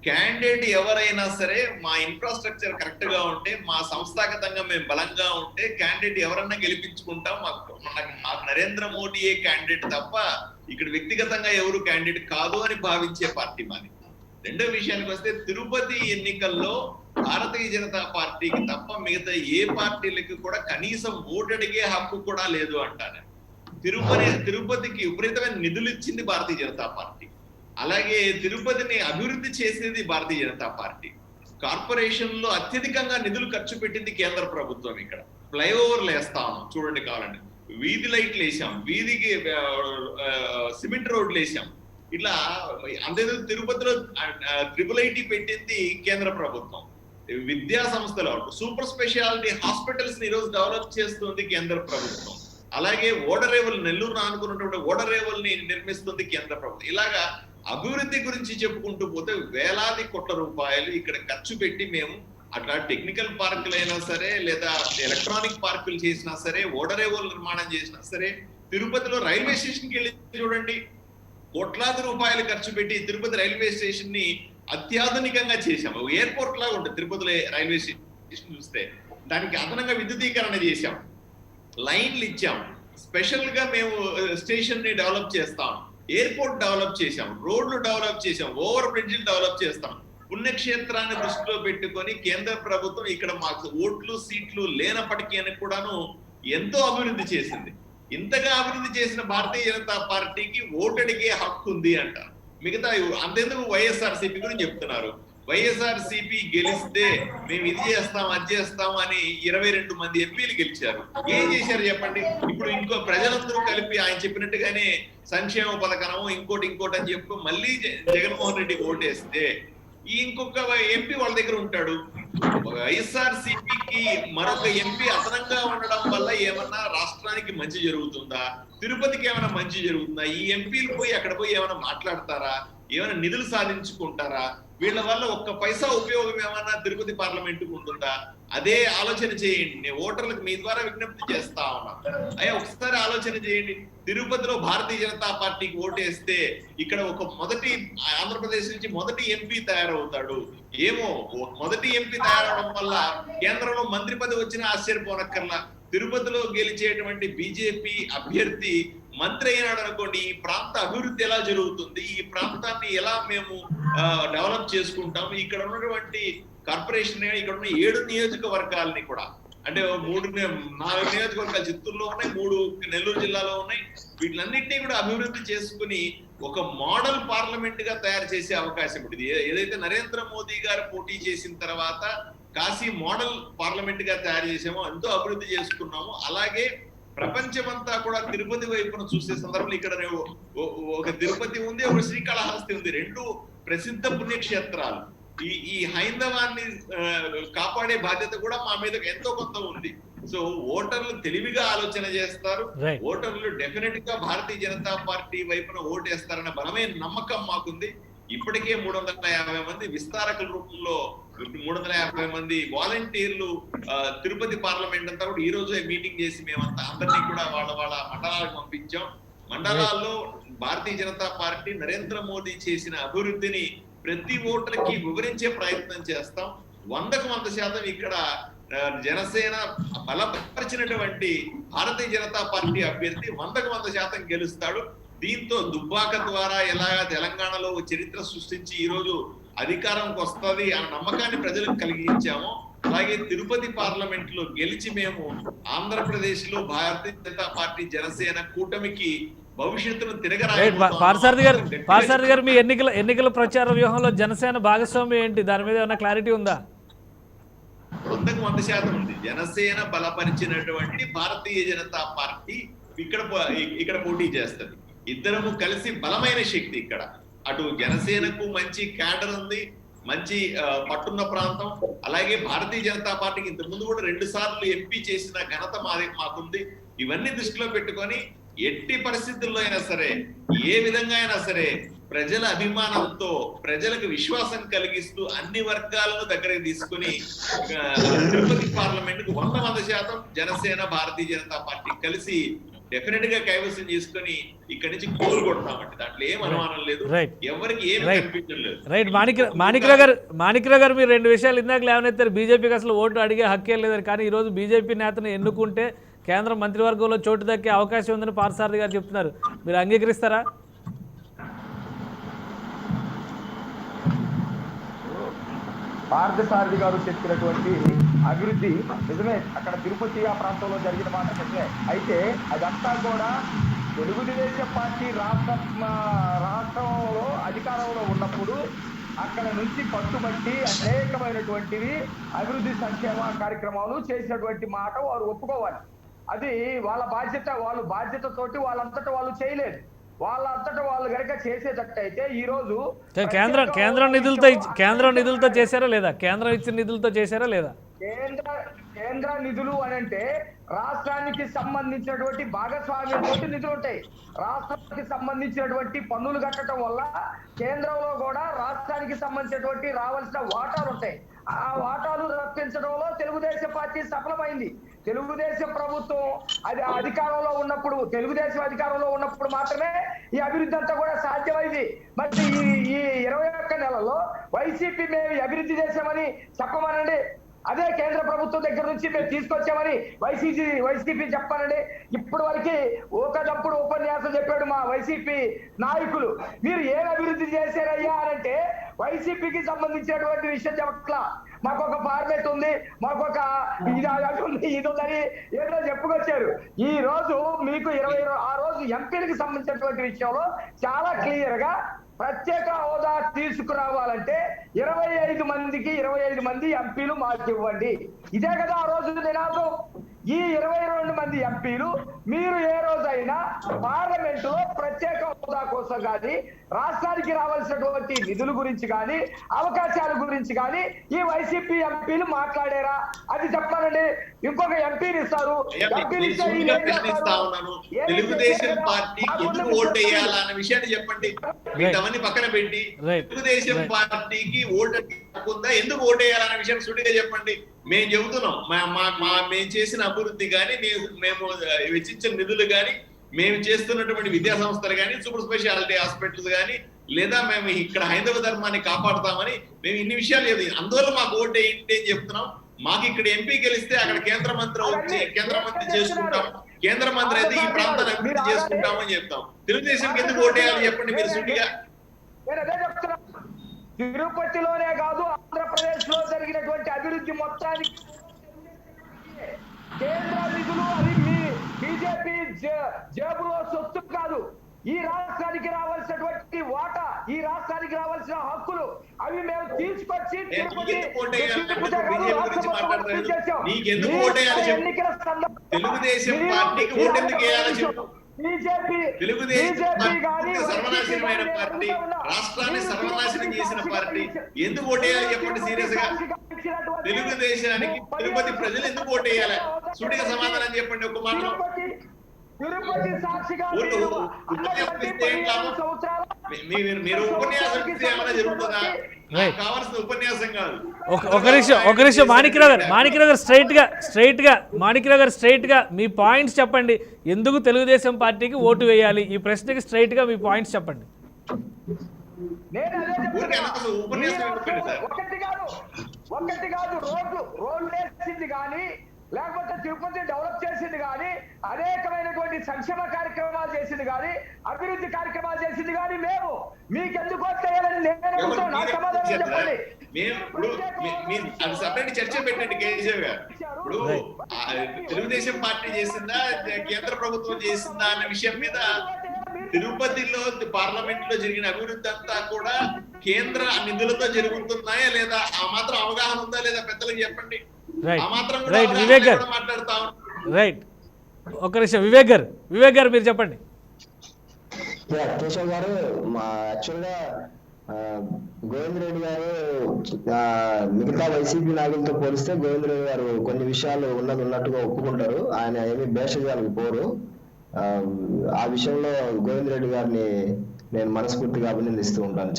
క్యాండిడేట్ ఎవరైనా సరే మా ఇన్ఫ్రాస్ట్రక్చర్ కరెక్ట్ గా ఉంటే, మా సంస్థాగతంగా మేము బలంగా ఉంటే క్యాండిడేట్ ఎవరన్నా గెలిపించుకుంటాం. మాకు నరేంద్ర మోడీయే క్యాండిడేట్ తప్ప ఇక్కడ వ్యక్తిగతంగా ఎవరు క్యాండిడేట్ కాదు అని భావించే పార్టీ మాది. రెండో విషయానికి వస్తే, తిరుపతి ఎన్నికల్లో భారతీయ జనతా పార్టీకి తప్ప మిగతా ఏ పార్టీలకి కూడా కనీసం ఓటు అడిగే హక్కు కూడా లేదు అంటాను. తిరుపతికి విపరీతమైన నిధులు ఇచ్చింది భారతీయ జనతా పార్టీ. అలాగే తిరుపతిని అభివృద్ధి చేసేది భారతీయ జనతా పార్టీ. కార్పొరేషన్ లో అత్యధికంగా నిధులు ఖర్చు పెట్టింది కేంద్ర ప్రభుత్వం. ఇక్కడ ఫ్లైఓవర్లు వేస్తాం చూడండి, కావాలండి వీధి లైట్లు వేసాం, వీధికి సిమెంట్ రోడ్లు వేసాం. ఇట్లా అంతే. తిరుపతిలో IIIT పెట్టింది కేంద్ర ప్రభుత్వం. విద్యా సంస్థలు, సూపర్ స్పెషాలిటీ హాస్పిటల్స్ ఈరోజు డెవలప్ చేస్తుంది కేంద్ర ప్రభుత్వం. అలాగే ఓడరేవులు నెల్లూరు ఆనుకున్నటువంటి ఓడరేవుల్ని నిర్మిస్తుంది కేంద్ర ప్రభుత్వం. ఇలాగా అభివృద్ధి గురించి చెప్పుకుంటూ పోతే వేలాది కోట్ల రూపాయలు ఇక్కడ ఖర్చు పెట్టి మేము అట్లా టెక్నికల్ పార్కులు అయినా సరే, లేదా ఎలక్ట్రానిక్ పార్కులు చేసినా సరే, ఓడరేవులు నిర్మాణం చేసినా సరే, తిరుపతిలో రైల్వే స్టేషన్కి వెళ్ళి చూడండి, కోట్లాది రూపాయలు ఖర్చు పెట్టి తిరుపతి రైల్వే స్టేషన్ ని అత్యాధునికంగా చేశాము. ఎయిర్పోర్ట్ లాగా ఉంటుంది తిరుపతిలో రైల్వే స్టేషన్ చూస్తే. దానికి అదనంగా విద్యుదీకరణ చేశాం, లైన్లు ఇచ్చాం, స్పెషల్ గా మేము స్టేషన్ ని డెవలప్ చేస్తాం, ఎయిర్పోర్ట్ డెవలప్ చేశాం, రోడ్లు డెవలప్ చేశాం, ఓవర్ బ్రిడ్జ్లు డెవలప్ చేస్తాం. పుణ్యక్షేత్రాన్ని దృష్టిలో పెట్టుకొని కేంద్ర ప్రభుత్వం ఇక్కడ మాకు ఓట్లు సీట్లు లేనప్పటికీ అని కూడాను ఎంతో అభివృద్ధి చేసింది. ఇంతగా అభివృద్ధి చేసిన భారతీయ జనతా పార్టీకి ఓటు అడిగే హక్కు ఉంది అంట. మిగతా అంతెందుకు వైఎస్ఆర్సీపీ గురించి చెప్తున్నారు. వైఎస్ఆర్సీపీ గెలిస్తే మేము ఇది చేస్తాం అది చేస్తాం అని 22 మంది ఎంపీలు గెలిచారు. ఏం చేశారు చెప్పండి? ఇప్పుడు ఇంకో ప్రజలందరూ కలిపి ఆయన చెప్పినట్టుగానే సంక్షేమ పథకము ఇంకోటి అని చెప్పి మళ్ళీ జగన్మోహన్ రెడ్డి ఓటేస్తే ఈ ఇంకొక ఎంపీ వాళ్ళ దగ్గర ఉంటాడు. వైఎస్ఆర్సీపీకి మరొక ఎంపీ అదనంగా ఉండడం వల్ల ఏమన్నా రాష్ట్రానికి మంచి జరుగుతుందా? తిరుపతికి ఏమైనా మంచి జరుగుతుందా? ఈ ఎంపీలు పోయి అక్కడ పోయి ఏమైనా మాట్లాడతారా? ఏమైనా నిధులు సాధించుకుంటారా? వీళ్ళ వల్ల ఒక్క పైసా ఉపయోగం ఏమన్నా తిరుపతి పార్లమెంటుకు ఉంటుందా? అదే ఆలోచన చేయండి. నేను ఓటర్లకు మీ ద్వారా విజ్ఞప్తి చేస్తా ఉన్నా. అయ్యా ఒకసారి ఆలోచన చేయండి. తిరుపతిలో భారతీయ జనతా పార్టీకి ఓటేస్తే ఇక్కడ ఒక మొదటి ఆంధ్రప్రదేశ్ నుంచి మొదటి ఎంపీ తయారవుతాడు. ఏమో మొదటి ఎంపీ తయారవడం వల్ల కేంద్రంలో మంత్రి పదవి వచ్చినా ఆశ్చర్యపోనక్కర్లా. తిరుపతిలో గెలిచేటువంటి బీజేపీ అభ్యర్థి మంత్రి అయినాడు అనుకోండి, ఈ ప్రాంత అభివృద్ధి ఎలా జరుగుతుంది, ఈ ప్రాంతాన్ని ఎలా మేము డెవలప్ చేసుకుంటాం, ఇక్కడ ఉన్నటువంటి కార్పొరేషన్ ఇక్కడ ఉన్న 7 నియోజకవర్గాలని కూడా, అంటే 4 నియోజకవర్గాలు చిత్తూరులో ఉన్నాయి, 3 నెల్లూరు జిల్లాలో ఉన్నాయి, వీటిలన్నింటినీ కూడా అభివృద్ధి చేసుకుని ఒక మోడల్ పార్లమెంట్ గా తయారు చేసే అవకాశం ఉంటుంది. ఏదైతే నరేంద్ర మోదీ గారు పోటీ చేసిన తర్వాత కాశీ మోడల్ పార్లమెంట్ గా తయారు చేసామో, ఎంతో అభివృద్ధి చేసుకున్నాము. అలాగే ప్రపంచమంతా కూడా తిరుపతి వైపున చూసే సందర్భంలో ఇక్కడ ఒక తిరుపతి ఉంది, ఒక శ్రీకాళహస్తి ఉంది, 2 ప్రసిద్ధ పుణ్యక్షేత్రాలు. ఈ హైందవాన్ని కాపాడే బాధ్యత కూడా మా మీద ఎంతో కొంత ఉంది. సో ఓటర్లు తెలివిగా ఆలోచన చేస్తారు. ఓటర్లు డెఫినెట్ గా భారతీయ జనతా పార్టీ వైపున ఓటేస్తారన్న బలమైన నమ్మకం మాకుంది. ఇప్పటికే 350 మంది విస్తారకుల రూపంలో 350 మంది వాలంటీర్లు తిరుపతి పార్లమెంట్ అంతా కూడా ఈ రోజే మీటింగ్ చేసి మేమంతా అందరినీ కూడా వాళ్ళ మండలాలకు పంపించాం. మండలాల్లో భారతీయ జనతా పార్టీ నరేంద్ర మోదీ చేసిన అభివృద్ధిని ప్రతి ఓటర్కి వివరించే ప్రయత్నం చేస్తాం. 100% ఇక్కడ జనసేన బలపరిచినటువంటి భారతీయ జనతా పార్టీ అభ్యర్థి 100% గెలుస్తాడు. దీంతో దుబ్బాక ద్వారా ఎలాగా తెలంగాణలో చరిత్ర సృష్టించి ఈ రోజు అధికారంకి వస్తుంది అన్న నమ్మకాన్ని ప్రజలకు కలిగించామో, అలాగే తిరుపతి పార్లమెంట్ లో గెలిచి మేము ఆంధ్రప్రదేశ్ లో భారతీయ జనతా పార్టీ జనసేన కూటమికి భవిష్యత్తును పార్సారథి గారు, మీ ఎన్నికల ప్రచార వ్యూహంలో జనసేన భాగస్వామ్యం ఏంటి? దాని మీద ఏమైనా క్లారిటీ ఉందా? 100% ఉంది. జనసేన బలపరిచినటువంటి భారతీయ జనతా పార్టీ ఇక్కడ పోటీ చేస్తుంది. ఇద్దరము కలిసి బలమైన శక్తి. ఇక్కడ అటు జనసేనకు మంచి క్యాడర్ ఉంది, మంచి పట్టున్న ప్రాంతం, అలాగే భారతీయ జనతా పార్టీకి ఇంత ముందు కూడా 2 సార్లు ఎంపీ చేసిన ఘనత మాకుంది. ఇవన్నీ దృష్టిలో పెట్టుకొని ఎట్టి పరిస్థితుల్లో అయినా సరే, ఏ విధంగా అయినా సరే ప్రజల అభిమానంతో ప్రజలకు విశ్వాసం కలిగిస్తూ అన్ని వర్గాలను దగ్గరకు తీసుకుని తిరుపతి పార్లమెంట్ కు 100% జనసేన భారతీయ జనతా పార్టీ కలిసి డెఫినెట్ గా కైవసం చేసుకుని ఇక్కడి నుంచి గోల్ కొడతామంటే దాంట్లో ఏం అనుమానం లేదు, ఎవరికి ఏం కనిపించడం లేదు. రైట్. మాణిక్రావు గారు మీరు 2 విషయాలు ఇందాక లేవనెత్తారు. బీజేపీకి అసలు ఓటు అడిగే హక్కే లేదని, కానీ ఈ రోజు బీజేపీ నేతను ఎన్నుకుంటే కేంద్ర మంత్రివర్గంలో చోటు దక్కే అవకాశం ఉందని పార్సారథి గారు చెప్తున్నారు. మీరు అంగీకరిస్తారా? పార్థసారథి గారు చెప్పినటువంటి అభివృద్ధి నిజమే. అక్కడ తిరుపతి ఆ ప్రాంతంలో జరిగిన మాట నిజమే. అయితే అదంతా కూడా తెలుగుదేశం పార్టీ రాష్ట్రంలో అధికారంలో ఉన్నప్పుడు అక్కడ నుంచి పట్టుబట్టి అనేకమైనటువంటివి అభివృద్ధి సంక్షేమ కార్యక్రమాలు చేసినటువంటి మాట వారు ఒప్పుకోవాలి. అది వాళ్ళ బాధ్యత. వాళ్ళు బాధ్యతతోటి వాళ్ళంతటా వాళ్ళు చేయలేదు. వాళ్ళంతటా వాళ్ళు కనుక చేసేటట్టయితే ఈ రోజు కేంద్రం నిధులతో చేశారా లేదా? కేంద్రం ఇచ్చిన నిధులతో చేశారా లేదా? కేంద్ర నిధులు అని అంటే రాష్ట్రానికి సంబంధించినటువంటి భాగస్వామ్యంతో నిధులు ఉంటాయి. రాష్ట్రానికి సంబంధించినటువంటి పన్నులు కట్టడం వల్ల కేంద్రంలో కూడా రాష్ట్రానికి సంబంధించినటువంటి రావాల్సిన వాటాలు ఉంటాయి. ఆ వాటాలు రప్పించడంలో తెలుగుదేశం పార్టీ సఫలమైంది. తెలుగుదేశం ప్రభుత్వం అధికారంలో ఉన్నప్పుడు, తెలుగుదేశం అధికారంలో ఉన్నప్పుడు మాత్రమే ఈ అభివృద్ధి అంతా కూడా సాధ్యమైంది. మరి ఈ 21 నెలల్లో వైసీపీ మేము అభివృద్ధి చేశామని చెప్పమనండి. అదే కేంద్ర ప్రభుత్వం దగ్గర నుంచి మేము తీసుకొచ్చామని వైసీపీ చెప్పానండి. ఇప్పటి వరకు ఒకప్పుడు ఉపన్యాసం చెప్పాడు మా వైసీపీ నాయకులు. మీరు ఏం అభివృద్ధి చేశారయ్యా అంటే వైసీపీకి సంబంధించినటువంటి విషయం చెప్పట్లా. మాకు ఒక ఫార్మేట్ ఉంది, మాకు ఒక ఇది ఉందని ఏదో చెప్పుకొచ్చారు. ఈ రోజు మీకు ఆ రోజు ఎంపీలకు సంబంధించినటువంటి విషయంలో చాలా క్లియర్ గా ప్రత్యేక హోదా తీసుకురావాలంటే 25 మంది ఎంపీలు మాకు ఇవ్వండి. ఇదే కదా ఆ రోజు నినాదం. ఈ 22 మంది ఎంపీలు మీరు ఏ రోజైనా పార్లమెంట్ లో ప్రత్యేక హోదా కోసం కానీ, రాష్ట్రానికి రావాల్సినటువంటి నిధుల గురించి కానీ, అవకాశాల గురించి కానీ ఈ వైసీపీ ఎంపీలు మాట్లాడారా? అది చెప్పాలండి. ఇంకొక ఎంపీని ఇస్తారు. తెలుగుదేశం పార్టీ ఎందుకు ఓటు వేయాలన్న విషయాన్ని చెప్పండి. వీటవన్నీ పక్కన పెట్టి తెలుగుదేశం పార్టీకి ఓటు ఉందా, ఎందుకు ఓటు వేయాలన్న విషయం సుడిగా చెప్పండి. మేము చెబుతున్నాం, మేము చేసిన అభివృద్ధి కానీ, మేము వెచ్చించిన నిధులు కానీ, మేము చేస్తున్నటువంటి విద్యా సంస్థలు కానీ, సూపర్ స్పెషాలిటీ హాస్పిటల్స్ కానీ, లేదా మేము ఇక్కడ హైందవ ధర్మాన్ని కాపాడుతామని మేము ఇన్ని విషయాలు లేదు. అందువల్ల మాకు ఓటు ఏంటి అని చెప్తున్నాం. మాకు ఇక్కడ ఎంపీ గెలిస్తే అక్కడ కేంద్ర మంత్రి వచ్చి కేంద్ర మంత్రి చేసుకుంటాం, కేంద్ర మంత్రి అయితే ఈ ప్రాంతాన్ని అభివృద్ధి చేసుకుంటామని చెప్తాం. తెలుగుదేశం ఎందుకు ఓటు వేయాలని చెప్పండి మీరు సుడిగా. తిరుపతిలోనే కాదు, ఆంధ్రప్రదేశ్ లో జరిగినటువంటి అభివృద్ధి మొత్తానికి కేంద్ర నిధులు అది మీ బీజేపీ జేబులో సొత్తు కాదు. ఈ రాష్ట్రానికి రావాల్సినటువంటి వాటా, ఈ రాష్ట్రానికి రావాల్సిన హక్కులు అవి మేము తీసుకొచ్చి తెలుగుదేశం పార్టీకి ఓటు ఎందుకు వేయాలని చెప్పు. సర్వనాశనమైన పార్టీ, రాష్ట్రాన్ని సర్వనాశనం చేసిన పార్టీ ఎందుకు ఓటేయాలి చెప్పండి సీరియస్ గా. తెలుగుదేశానికి తిరుపతి ప్రజలు ఎందుకు ఓటేయాలి? సుడిగా సమాధానం చెప్పండి. ఒక మాట మీరు ఉపన్యాసం ఏమైనా జరుగుతుందా? కావాల్సిన ఉపన్యాసం కాదు. ఒక నిమిషం మాణిక్యరావు గారు స్ట్రైట్ గా మీ పాయింట్స్ చెప్పండి. ఎందుకు తెలుగుదేశం పార్టీకి ఓటు వేయాలి? ఈ ప్రశ్నకి స్ట్రైట్ గా మీ పాయింట్స్ చెప్పండి. ఒకటి కాదు రోడ్లు వేసింది కానీ, లేకపోతే తిరుపతి డెవలప్ చేసింది కానీ, అనేకమైనటువంటి సంక్షేమ కార్యక్రమాలు చేసింది కానీ, అభివృద్ధి కార్యక్రమాలు చేసింది కానీ మేము మీకెందుకు వచ్చేయాలని నేను సమాధానం చెప్పండి. సపరేట్ చర్చ పెట్టండి కేసీఆర్ గారు. ఇప్పుడు తెలుగుదేశం పార్టీ చేసిందా, కేంద్ర ప్రభుత్వం చేసిందా అన్న విషయం మీద తిరుపతిలో పార్లమెంట్ లో జరిగిన అభివృద్ధి అంతా కూడా కేంద్ర నిధులతో జరుగుతున్నాయా లేదా? ఆ మాత్రం అవగాహన ఉందా లేదా? పెద్దలకు చెప్పండి. ఒక నిమిషం వివేక్ గారు మీరు చెప్పండి. కేశవ్ గారు, యాక్చువల్గా గోవింద్ రెడ్డి గారు మిగతా వైసీపీ నాయకులతో పోలిస్తే గోవింద్ రెడ్డి గారు కొన్ని విషయాలు ఉన్నట్టుగా ఒప్పుకుంటారు. ఆయన ఏమి భేషజాలకు పోరు. ఆ విషయంలో గోవింద్ రెడ్డి గారిని నేను మనస్ఫూర్తిగా అభినందిస్తూ ఉంటాను.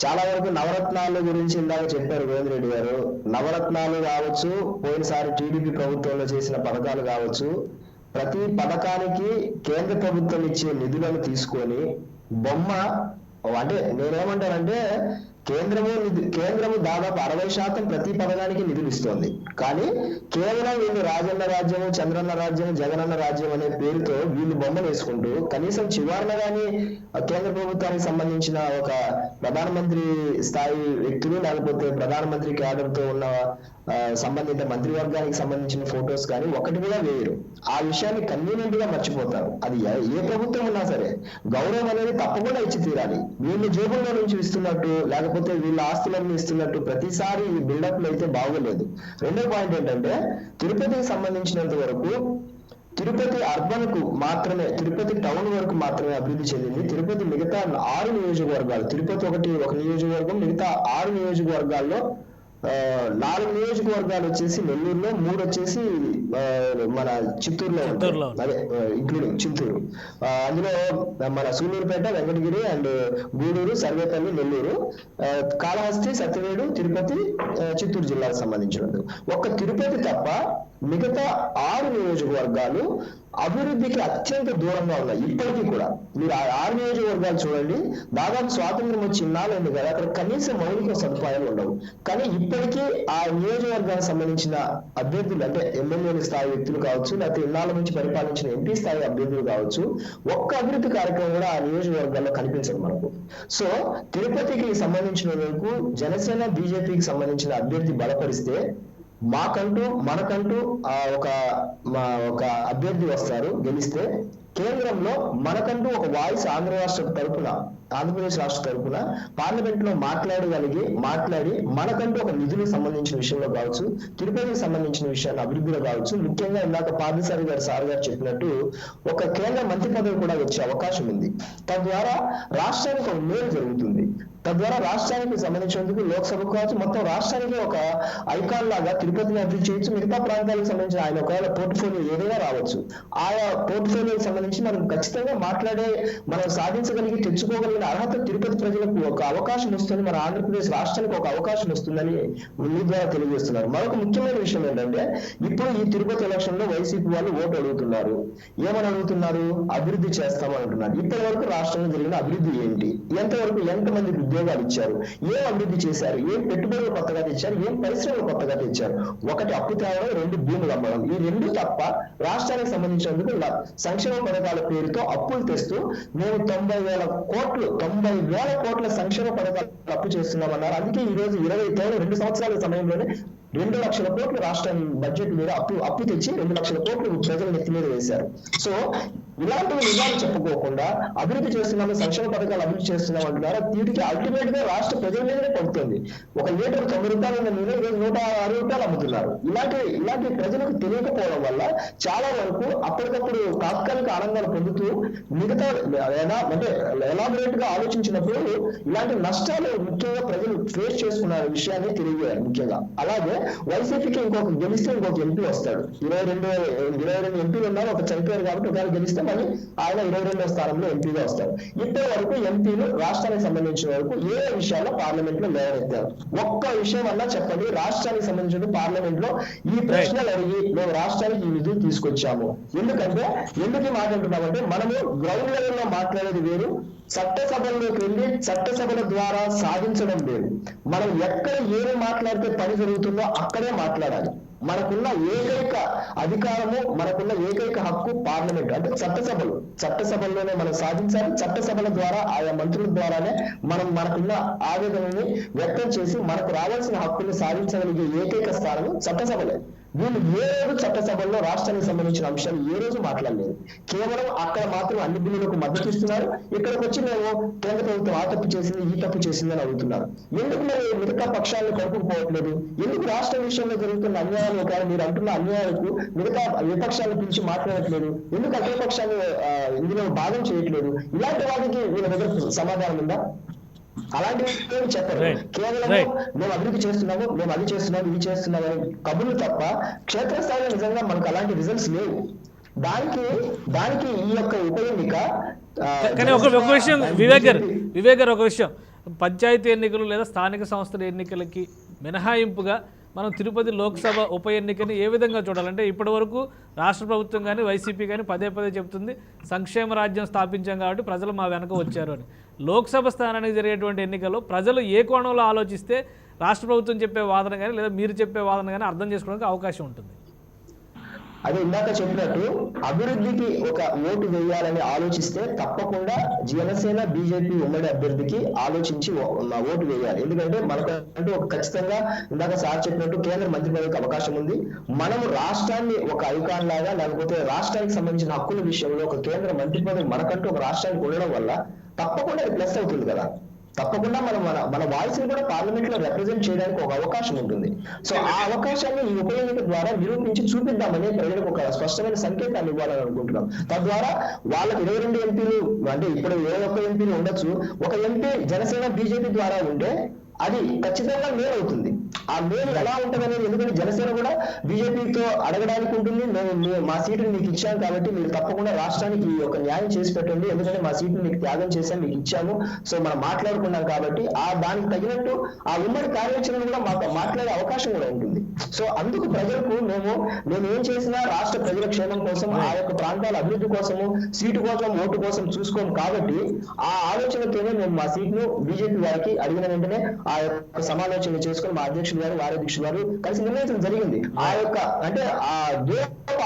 చాలా వరకు నవరత్నాల గురించి ఇందాక చెప్పారు గోవింద్ రెడ్డి గారు. నవరత్నాలు కావచ్చు, పోయినసారి టీడీపీ ప్రభుత్వంలో చేసిన పథకాలు కావచ్చు, ప్రతి పథకానికి కేంద్ర ప్రభుత్వం ఇచ్చే నిధులను తీసుకొని బొమ్మ అంటే నేనేమంటానంటే కేంద్రము దాదాపు 60% ప్రతి పథకానికి నిధులు ఇస్తోంది. కానీ కేవలం వీళ్ళు రాజన్న రాజ్యము, చంద్రన్న రాజ్యం, జగనన్న రాజ్యం అనే పేరుతో వీళ్ళు బొమ్మలు వేసుకుంటూ కనీసం చివరన కానీ కేంద్ర ప్రభుత్వానికి సంబంధించిన ఒక ప్రధానమంత్రి స్థాయి వ్యక్తులు, లేకపోతే ప్రధానమంత్రి క్యాడర్ తో ఉన్న సంబంధిత మంత్రివర్గానికి సంబంధించిన ఫొటోస్ కానీ ఒకటి కూడా వేయరు. ఆ విషయాన్ని కన్వీనియంట్ గా మర్చిపోతారు. అది ఏ ప్రభుత్వం ఉన్నా సరే గౌరవం అనేది తప్పకుండా ఇచ్చి తీరాలి. వీళ్ళు జేబుల్లో నుంచి ఇస్తున్నట్టు, లేకపోతే వీళ్ళ ఆస్తులన్నీ ఇస్తున్నట్టు ప్రతిసారి ఈ బిల్డప్లు అయితే బాగోలేదు. రెండో పాయింట్ ఏంటంటే, తిరుపతికి సంబంధించినంత వరకు తిరుపతి అర్బన్ కు మాత్రమే, తిరుపతి టౌన్ వరకు మాత్రమే అభివృద్ధి చెందింది. తిరుపతి మిగతా 6 నియోజకవర్గాలు, తిరుపతి ఒక నియోజకవర్గం, మిగతా 6 నియోజకవర్గాల్లో 4 నియోజకవర్గాలు వచ్చేసి నెల్లూరులో, 3 వచ్చేసి మన చిత్తూరులో ఉంటాయి, అదే ఇంక్లూడింగ్ చిత్తూరు. అందులో మన సూళ్ళూరుపేట, వెంకటగిరి అండ్ గూడూరు, సర్వేపల్లి, నెల్లూరు, కాళహస్తి, సత్యవేడు, తిరుపతి, చిత్తూరు జిల్లాకు సంబంధించినది. ఒక్క తిరుపతి తప్ప మిగతా 6 నియోజకవర్గాలు అభివృద్ధికి అత్యంత దూరంగా ఉన్నాయి. ఇప్పటికీ కూడా మీరు ఆ 6 నియోజకవర్గాలు చూడండి, దాదాపు స్వాతంత్రం వచ్చి ఇన్నాళ్ళైంది కదా, అక్కడ కనీస మౌలిక సదుపాయాలు ఉండవు. కానీ ఇప్పటికీ ఆ నియోజకవర్గానికి సంబంధించిన అభ్యర్థులు, అంటే ఎమ్మెల్యేల స్థాయి వ్యక్తులు కావచ్చు, లేకపోతే ఇన్నాళ్ళ నుంచి పరిపాలించిన ఎంపీ స్థాయి అభ్యర్థులు కావచ్చు, ఒక్క అభివృద్ధి కార్యక్రమం కూడా ఆ నియోజకవర్గాల్లో కనిపించదు మనకు. సో తిరుపతికి సంబంధించిన వరకు జనసేన బీజేపీకి సంబంధించిన అభ్యర్థి బలపరిస్తే మనకంటూ ఒక అభ్యర్థి వస్తారు గెలిస్తే, కేంద్రంలో మనకంటూ ఒక వాయిస్ ఆంధ్రప్రదేశ్ రాష్ట్ర తరపున పార్లమెంట్ లో మాట్లాడి మనకంటూ ఒక నిధులకు సంబంధించిన విషయంలో కావచ్చు, తిరుపతికి సంబంధించిన విషయాన్ని అభివృద్ధిలో కావచ్చు, ముఖ్యంగా ఇందాక పార్థసారి సార్ గారు చెప్పినట్టు ఒక కేంద్ర మంత్రి పదవి కూడా వచ్చే అవకాశం ఉంది. తద్వారా రాష్ట్రానికి ఒక మేలు జరుగుతుంది. తద్వారా రాష్ట్రానికి సంబంధించినందుకు లోక్సభకు కావచ్చు, మొత్తం రాష్ట్రానికి ఒక ఐకాన్ లాగా తిరుపతిని అభివృద్ధి చేయొచ్చు. మిగతా ప్రాంతాలకు సంబంధించిన ఆయన ఒకవేళ పోర్ట్ఫోలియో ఏదైనా రావచ్చు, ఆయా పోర్ట్ఫోలియోకి సంబంధించి మనం ఖచ్చితంగా మనం సాధించగలిగి తెచ్చుకోగలిగిన అర్హత తిరుపతి ప్రజలకు ఒక అవకాశం వస్తుంది, మన ఆంధ్రప్రదేశ్ రాష్ట్రానికి ఒక అవకాశం వస్తుందని మీ ద్వారా తెలియజేస్తున్నారు. మరొక ముఖ్యమైన విషయం ఏంటంటే, ఇప్పుడు ఈ తిరుపతి ఎలక్షన్ లో వైసీపీ వాళ్ళు ఓటు అడుగుతున్నారు. ఏమని అడుగుతున్నారు? అభివృద్ధి చేస్తామని అంటున్నారు. ఇప్పటి వరకు రాష్ట్రంలో జరిగిన అభివృద్ధి ఏంటి? ఎంతమందికి ఉద్యోగాలు ఇచ్చారు? ఏం అభివృద్ధి చేశారు? ఏం పెట్టుబడులు కొత్తగా తెచ్చారు? ఏం పరిశ్రమలు కొత్తగా తెచ్చారు? ఒకటి అప్పు తేవడం, 2 భూములు అమ్మడం. ఈ 2 తప్ప రాష్ట్రానికి సంబంధించినందుకు సంక్షేమ పథకాల పేరుతో అప్పులు తెస్తూ మేము 90,000 కోట్ల సంక్షేమ పథకాలు అప్పు చేస్తున్నామన్నారు. అందుకే ఈ రోజు 2 సంవత్సరాల సమయంలోనే 2 లక్షల కోట్లు రాష్ట్రం బడ్జెట్ మీద అప్పు తెచ్చి 2 లక్షల కోట్లు ప్రజల నెత్తి మీద వేశారు. సో ఇలాంటి నిజాలు చెప్పుకోకుండా అభివృద్ధి చేస్తున్నాము, సంక్షేమ పథకాలు అభివృద్ధి చేస్తున్నాం అంటున్నారు. వీటికి అల్టిమేట్ గా రాష్ట్ర ప్రజల మీదనే పడుతుంది. 1 లీటర్ 90 రూపాయలు ఉన్న నూనె ఈరోజు 160 రూపాయలు అమ్ముతున్నారు. ఇలాంటి ప్రజలకు తెలియకపోవడం వల్ల చాలా వరకు అప్పటికప్పుడు తాత్కాలిక ఆనందాలు పొందుతూ మిగతా అంటే ఎలాబొరేట్ గా ఆలోచించినప్పుడు ఇలాంటి నష్టాలు ముఖ్యంగా ప్రజలు ఫేస్ చేసుకున్న విషయాన్ని తెలియజేయాలి ముఖ్యంగా. అలాగే వైసీపీకి గెలిస్తే ఇంకొక ఎంపీ వస్తాడు. 22 ఎంపీలు ఉన్నారు, ఒక చనిపోయారు కాబట్టి ఒకవేళ గెలిస్తే మళ్ళీ ఆయన 22వ స్థానంలో ఎంపీగా వస్తారు. ఇప్పటి వరకు ఎంపీలు రాష్ట్రానికి సంబంధించిన వరకు ఏ విషయాల్లో పార్లమెంట్ లో లేవనెత్తారు? ఒక్క విషయం అన్నా చెప్పండి. రాష్ట్రానికి సంబంధించిన పార్లమెంట్ లో ఈ ప్రశ్నలు అడిగి మేము రాష్ట్రానికి ఈ నిధులు తీసుకొచ్చాము. ఎందుకు ఈ మాట అంటున్నామంటే, మనము గ్రౌండ్ లెవెల్ లో మాట్లాడేది వేరు, చట్టసభల్లోకి వెళ్ళి చట్టసభల ద్వారా సాధించడం వేరు. మనం ఎక్కడ ఏమి మాట్లాడితే పని జరుగుతుందో అక్కడే మాట్లాడాలి. మనకున్న ఏకైక అధికారము, మనకున్న ఏకైక హక్కు పార్లమెంట్, అంటే చట్టసభల్లోనే మనం సాధించాలి. చట్టసభల ద్వారా ఆయా మంత్రుల ద్వారానే మనకున్న ఆవేదనని వ్యక్తం చేసి మనకు రావాల్సిన హక్కుల్ని సాధించగలిగే ఏకైక స్థానం చట్టసభలే. వీళ్ళు ఏ రోజు చట్టసభల్లో రాష్ట్రానికి సంబంధించిన అంశాలు ఏ రోజు మాట్లాడలేదు. కేవలం అక్కడ మాత్రం అన్ని బిల్లులకు మద్దతు ఇస్తున్నారు. ఇక్కడికి వచ్చి మేము కేంద్ర ప్రభుత్వం ఆ తప్పు చేసింది, ఈ తప్పు చేసిందని అడుగుతున్నారు. ఎందుకు మరి మిగతా పక్షాలను కలుపుకుపోవట్లేదు? ఎందుకు రాష్ట్ర విషయంలో జరుగుతున్న అన్యాయాలు, కానీ మీరు అంటున్న అన్యాయాలకు మిగతా విపక్షాలను పిలిచి మాట్లాడట్లేదు? ఎందుకు అఖిల పక్షాన్ని ఇందులో భాగం చేయట్లేదు? ఇలాంటి వాటికి వీళ్ళ దగ్గర సమాధానం ఉందా? అలాంటివి చెప్పరు. కేవలం మేము అభివృద్ధి చేస్తున్నాము, మేము అది చేస్తున్నాము, ఇది చేస్తున్నాము అని కబుర్లు తప్ప క్షేత్రస్థాయిలో నిజంగా మనకు అలాంటి రిజల్ట్స్ లేవు. దానికి ఈ యొక్క ఉప ఎన్నిక. కానీ ఒక విషయం వివేక్ గారు ఒక విషయం, పంచాయతీ ఎన్నికలు లేదా స్థానిక సంస్థల ఎన్నికలకి మినహాయింపుగా మనం తిరుపతి లోక్సభ ఉప ఎన్నికని ఏ విధంగా చూడాలంటే, ఇప్పటి వరకు రాష్ట్ర ప్రభుత్వం కానీ వైసీపీ కానీ పదే చెబుతుంది సంక్షేమ రాజ్యం స్థాపించాం కాబట్టి ప్రజలు మా వెనక వచ్చారు అని. లోక్సభ స్థానానికి జరిగేటువంటి ఎన్నికల్లో ప్రజలు ఏ కోణంలో ఆలోచిస్తే రాష్ట్ర ప్రభుత్వం చెప్పే వాదన కానీ లేదా మీరు చెప్పే వాదన కానీ అర్థం చేసుకోవడానికి అవకాశం ఉంటుంది? అదే ఇందాక చెప్పినట్టు అభివృద్ధికి ఒక ఓటు వేయాలని ఆలోచిస్తే తప్పకుండా జనసేన బీజేపీ ఉమ్మడి అభ్యర్థికి ఆలోచించి ఓటు వేయాలి. ఎందుకంటే మనకంటూ ఒక ఖచ్చితంగా ఇందాక సార్ చెప్పినట్టు కేంద్ర మంత్రి పదవికి అవకాశం ఉంది. మనము రాష్ట్రాన్ని ఒక ఐకాన్ లాగా, లేకపోతే రాష్ట్రానికి సంబంధించిన హక్కుల విషయంలో ఒక కేంద్ర మంత్రి పదవి మనకంటూ ఒక రాష్ట్రానికి ఉండడం వల్ల తప్పకుండా అది ప్లస్ అవుతుంది కదా. తప్పకుండా మన వాయిస్ ని కూడా పార్లమెంట్ లో రిప్రజెంట్ చేయడానికి ఒక అవకాశం ఉంటుంది. సో ఆ అవకాశాన్ని ఈ ఉప ఎన్నిక ద్వారా నిరూపించి చూపిద్దామని ప్రజలకు ఒక స్పష్టమైన సంకేతాన్ని ఇవ్వాలని అనుకుంటున్నాం. తద్వారా వాళ్ళకి 22 ఎంపీలు, అంటే ఇప్పుడు 21 ఎంపీలు ఉండొచ్చు, ఒక ఎంపీ జనసేన బీజేపీ ద్వారా ఉంటే అది ఖచ్చితంగా మేలు అవుతుంది. ఆ మేలు ఎలా ఉంటుంది అనేది, ఎందుకంటే జనసేన కూడా బీజేపీతో అడగడానికి ఉంటుంది, మా సీటుని మీకు ఇచ్చాం కాబట్టి మీరు తప్పకుండా రాష్ట్రానికి ఒక న్యాయం చేసి పెట్టండి, ఎందుకంటే మా సీటుని మీకు త్యాగం చేసాం, మీకు ఇచ్చాము, సో మనం మాట్లాడుకున్నాం కాబట్టి ఆ దానికి తగినట్టు ఆ ఉమ్మడి కార్యాచరణ కూడా మాకు మాట్లాడే అవకాశం కూడా ఉంటుంది. సో అందుకు ప్రజలకు మేము ఏం చేసినా రాష్ట్ర ప్రజల క్షేమం కోసం, ఆ యొక్క ప్రాంతాల అభివృద్ధి కోసము, సీటు కోసం, ఓటు కోసం చూసుకోము కాబట్టి ఆ ఆలోచనతోనే మేము మా సీట్ను బీజేపీ వారికి అడిగిన వెంటనే ఆ యొక్క సమాలోచన చేసుకుని మా అధ్యక్షులు గారు, వారాధ్యక్షులు గారు కలిసి నిర్ణయించడం జరిగింది. ఆ యొక్క అంటే ఆ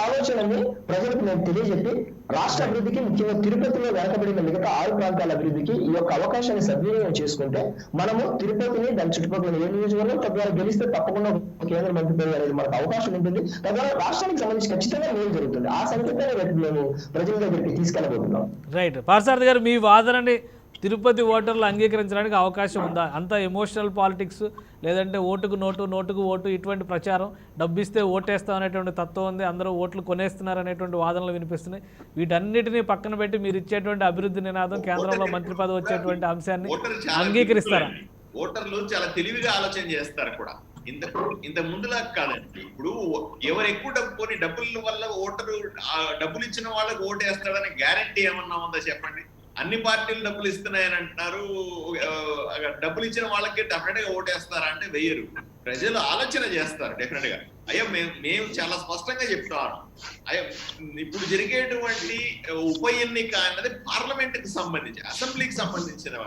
ఆలోచనని ప్రజలకు మేము తెలియజెప్పి రాష్ట్ర అభివృద్ధికి, ముఖ్యంగా తిరుపతిలో వెనకబడిన మిగతా 6 ప్రాంతాల అభివృద్ధికి ఈ యొక్క అవకాశాన్ని సద్వినియోగం చేసుకుంటే మనము తిరుపతిని, దాని చుట్టుపక్కల 7 నియోజకవర్గం తద్వారా గెలిస్తే తప్పకుండా కేంద్ర మంత్రి పదవి అనేది మనకు అవకాశం ఉంటుంది. తద్వారా రాష్ట్రానికి సంబంధించి ఖచ్చితంగా మేలు జరుగుతుంది. ఆ సంకేతాన్ని రేపు మేము ప్రజల దగ్గరికి తీసుకెళ్ళబోతున్నాం. రైట్. పార్సారథి గారు, మీ వాదనని తిరుపతి ఓటర్లు అంగీకరించడానికి అవకాశం ఉందా? అంత ఎమోషనల్ పాలిటిక్స్, లేదంటే ఓటుకు నోటు, నోటుకు ఓటు, ఇటువంటి ప్రచారం, డబ్బిస్తే ఓటేస్తాం అనేటువంటి తత్వం ఉంది, అందరూ ఓట్లు కొనేస్తున్నారు అనేటువంటి వాదనలు వినిపిస్తున్నాయి. వీటన్నిటినీ పక్కన పెట్టి మీరు ఇచ్చేటువంటి అభివృద్ధి నినాదం, కేంద్రంలో మంత్రి పదవి వచ్చేటువంటి అంశాన్ని అంగీకరిస్తారా? ఓటర్లు చాలా తెలివిగా ఆలోచన చేస్తారు కూడా. ఇంత ముందులా కాదండి. ఇప్పుడు ఎవరు ఎక్కువ డబ్బుల వల్ల ఓటరు డబ్బులు ఇచ్చిన వాళ్ళకి ఓటు వేస్తాడని గ్యారంటీ ఏమన్నా ఉందా చెప్పండి? అన్ని పార్టీలు డబ్బులు ఇస్తున్నాయని అంటున్నారు, డబ్బులు ఇచ్చిన వాళ్ళకి డెఫినెట్ గా ఓటేస్తారా అంటే వెయ్యరు. ప్రజలు ఆలోచన చేస్తారు డెఫినెట్ గా. అయ్యో మేము చాలా స్పష్టంగా చెప్తాను, అయ్యో ఇప్పుడు జరిగేటువంటి ఉప ఎన్నిక అన్నది పార్లమెంట్ కి సంబంధించి, అసెంబ్లీకి సంబంధించిన.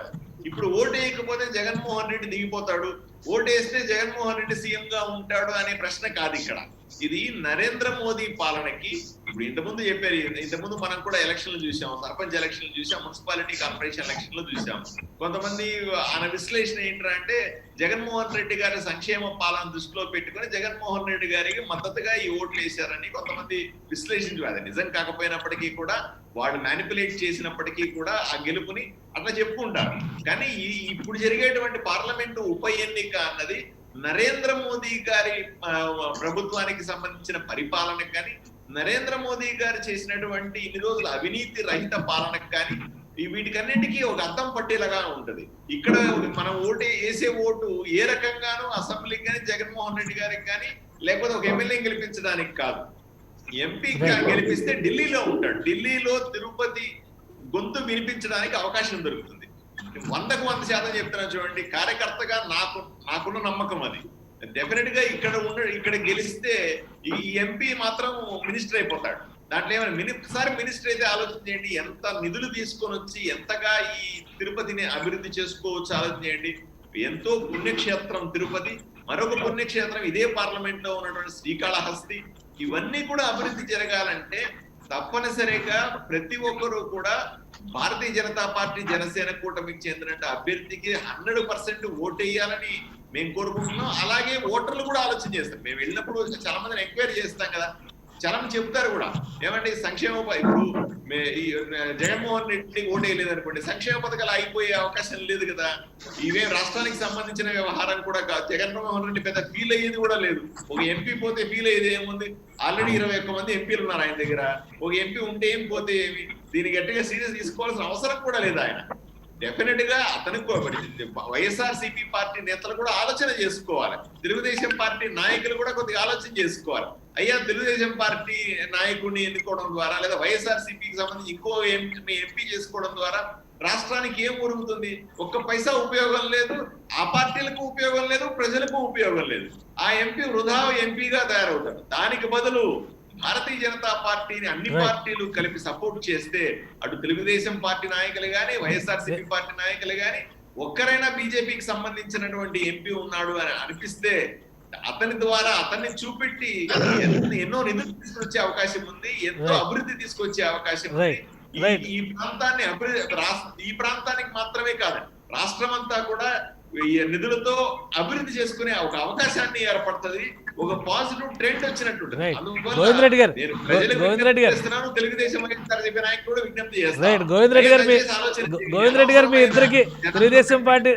ఇప్పుడు ఓటు వేయకపోతే జగన్మోహన్ రెడ్డి దిగిపోతాడు, ఓటు వేస్తే జగన్మోహన్ రెడ్డి సీఎం గా ఉంటాడు అనే ప్రశ్న కాదు ఇక్కడ. ఇది నరేంద్ర మోదీ పాలనకి, ఇప్పుడు ఇంతకుముందు చెప్పారు, ఇంతకుముందు మనం కూడా ఎలక్షన్లు చూసాం, సర్పంచ్ ఎలక్షన్లు చూసాం, మున్సిపాలిటీ కార్పొరేషన్ ఎలక్షన్లు చూసాం. కొంతమంది ఆయన విశ్లేషణ ఏంటంటే జగన్మోహన్ రెడ్డి గారి సంక్షేమ పాలన దృష్టిలో పెట్టుకుని జగన్మోహన్ రెడ్డి గారికి మద్దతుగా ఈ ఓట్లు వేశారని కొంతమంది విశ్లేషించారు. నిజం కాకపోయినప్పటికీ కూడా, వాళ్ళు మ్యానిపులేట్ చేసినప్పటికీ కూడా ఆ గెలుపుని అట్లా చెప్పుకుంటారు. కానీ ఇప్పుడు జరిగేటువంటి పార్లమెంటు ఉప ఎన్నిక అన్నది నరేంద్ర మోదీ గారి ప్రభుత్వానికి సంబంధించిన పరిపాలనకు కానీ, నరేంద్ర మోదీ గారు చేసినటువంటి ఇన్ని రోజుల అవినీతి రహిత పాలనకు కానీ, వీటికన్నింటికీ ఒక అర్థం పట్టేలాగా ఉంటది. ఇక్కడ మనం వేసే ఓటు ఏ రకంగానూ అసెంబ్లీకి కానీ, జగన్మోహన్ రెడ్డి గారికి కానీ, లేకపోతే ఒక ఎమ్మెల్యే గెలిపించడానికి కాదు. ఎంపీ గెలిపిస్తే ఢిల్లీలో ఉంటాడు, ఢిల్లీలో తిరుపతి గొంతు వినిపించడానికి అవకాశం దొరుకుతుంది. 100% చెప్తున్నాను చూడండి, కార్యకర్తగా నాకున్న నమ్మకం అది. డెఫినెట్ గా ఇక్కడ గెలిస్తే ఈ ఎంపీ మాత్రం మినిస్టర్ అయిపోతాడు. దాంట్లో ఏమైనా ఒకసారి మినిస్టర్ అయితే ఆలోచన చేయండి, ఎంత నిధులు తీసుకొని వచ్చి ఎంతగా ఈ తిరుపతిని అభివృద్ధి చేసుకోవచ్చు ఆలోచన చేయండి. ఎంతో పుణ్యక్షేత్రం తిరుపతి, మరొక పుణ్యక్షేత్రం ఇదే పార్లమెంట్ లో ఉన్నటువంటి శ్రీకాళహస్తి. ఇవన్నీ కూడా అభివృద్ధి జరగాలంటే తప్పనిసరిగా ప్రతి ఒక్కరూ కూడా భారతీయ జనతా పార్టీ, జనసేన కూటమికి చెందిన అభ్యర్థికి 100% ఓటేయాలని మేము కోరుకుంటున్నాం. అలాగే ఓటర్లు కూడా ఆలోచన చేస్తాం. మేము వెళ్ళినప్పుడు చాలా మందిని ఎంక్వైరీ చేస్తాం కదా, చాలా మంది చెప్తారు కూడా, ఏమంటే సంక్షేమ, ఇప్పుడు జగన్మోహన్ రెడ్డి ఓటేయలేదు అనుకోండి, సంక్షేమ పథకాలు అయిపోయే అవకాశం లేదు కదా. ఇవే రాష్ట్రానికి సంబంధించిన వ్యవహారం కూడా కాదు. జగన్మోహన్ రెడ్డి పెద్ద ఫీల్ అయ్యేది కూడా లేదు. ఒక ఎంపీ పోతే ఫీల్ అయ్యేది ఏముంది? ఆల్రెడీ 21 మంది ఎంపీలు ఉన్నారు ఆయన దగ్గర. ఒక ఎంపీ ఉంటే ఏం, పోతే ఏమి? దీన్ని గట్టిగా సీరియస్ తీసుకోవాల్సిన అవసరం కూడా లేదు ఆయన. డెఫినెట్ గా అతనికి వైఎస్ఆర్సీపీ పార్టీ నేతలు కూడా ఆలోచన చేసుకోవాలి, తెలుగుదేశం పార్టీ నాయకులు కూడా కొద్దిగా ఆలోచన చేసుకోవాలి. అయ్యా, తెలుగుదేశం పార్టీ నాయకుడిని ఎన్నుకోవడం ద్వారా, లేదా వైఎస్ఆర్సీపీకి సంబంధించి ఇంకో ఎంపీ చేసుకోవడం ద్వారా రాష్ట్రానికి ఏం ఉరుగుతుంది? ఒక్క పైసా ఉపయోగం లేదు, ఆ పార్టీలకు ఉపయోగం లేదు, ప్రజలకు ఉపయోగం లేదు. ఆ ఎంపీ వృధా ఎంపీగా తయారవుతాడు. దానికి బదులు భారతీయ జనతా పార్టీని అన్ని పార్టీలు కలిపి సపోర్ట్ చేస్తే, అటు తెలుగుదేశం పార్టీ నాయకులు గాని, వైఎస్ఆర్సీపీ పార్టీ నాయకులు గాని, ఒక్కరైనా బీజేపీకి సంబంధించినటువంటి ఎంపీ ఉన్నాడు అని అనిపిస్తే అతని ద్వారా అతన్ని చూపెట్టి ఎన్నో నిధులు తీసుకొచ్చే అవకాశం ఉంది, ఎంతో అభివృద్ధి తీసుకొచ్చే అవకాశం ఉంది. ఈ ప్రాంతాన్ని ఈ ప్రాంతానికి మాత్రమే కాదు, రాష్ట్రం అంతా కూడా నిధులతో అభివృద్ధి చేసుకునే ఒక అవకాశాన్ని ఏర్పడుతుంది. ఒక పాజిటివ్ ట్రెండ్ వచ్చినట్టు. గోవింద్ రెడ్డి గారు తెలుగుదేశం నాయకుడు విజ్ఞప్తి చేస్తారు. గోవింద్ రెడ్డి గారు, మీ ఇద్దరికి,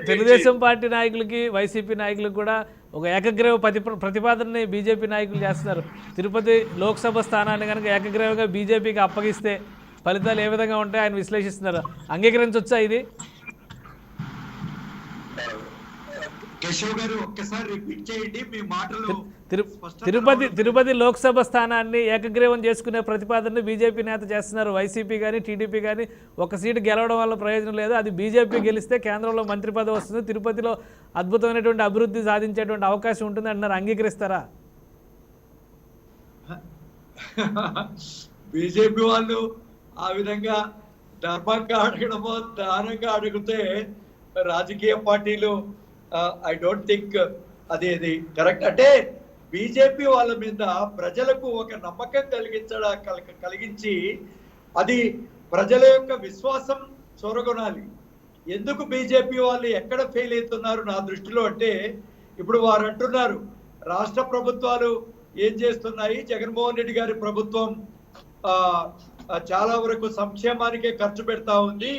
తెలుగుదేశం పార్టీ నాయకులకి, వైసీపీ నాయకులకు కూడా ఒక ఏకగ్రీవ ప్రతిపాదనని బీజేపీ నాయకులు చేస్తున్నారు. తిరుపతి లోక్సభ స్థానాన్ని కనుక ఏకగ్రీవంగా బీజేపీకి అప్పగిస్తే ఫలితాలు ఏ విధంగా ఉంటాయి ఆయన విశ్లేషిస్తున్నారు. అంగీకరించవచ్చా ఇది? కేశవ్ గారు ఒక్కసారి రిపీట్ చేయండి మీ మాటలు తిరుపతి లోక్సభ స్థానాన్ని ఏకగ్రీవం చేసుకునే ప్రతిపాదనను బీజేపీ నేత చేస్తున్నారు. వైసీపీ కానీ టీడీపీ కానీ ఒక సీటు గెలవడం వల్ల ప్రయోజనం లేదు. అది బీజేపీ గెలిస్తే కేంద్రంలో మంత్రి పదవి వస్తుంది, తిరుపతిలో అద్భుతమైనటువంటి అభివృద్ధి సాధించేటువంటి అవకాశం ఉంటుంది అంటున్నారు. అంగీకరిస్తారా? బీజేపీ వాళ్ళు ఆ విధంగా ధర్మంగా అడగడమో దానంగా అడిగితే రాజకీయ పార్టీలు ఐ డోంట్ థింక్ అది కరెక్ట్. అంటే బీజేపీ వాళ్ళ మీద ప్రజలకు ఒక నమ్మకం కలిగించి అది ప్రజల యొక్క విశ్వాసం చొరగొనాలి. ఎందుకు బీజేపీ వాళ్ళు ఎక్కడ ఫెయిల్ అవుతున్నారు నా దృష్టిలో అంటే, ఇప్పుడు వారు అంటున్నారు రాష్ట్ర ప్రభుత్వాలు ఏం చేస్తున్నాయి, జగన్మోహన్ రెడ్డి గారి ప్రభుత్వం చాలా వరకు సంక్షేమానికే ఖర్చు పెడతా ఉంది,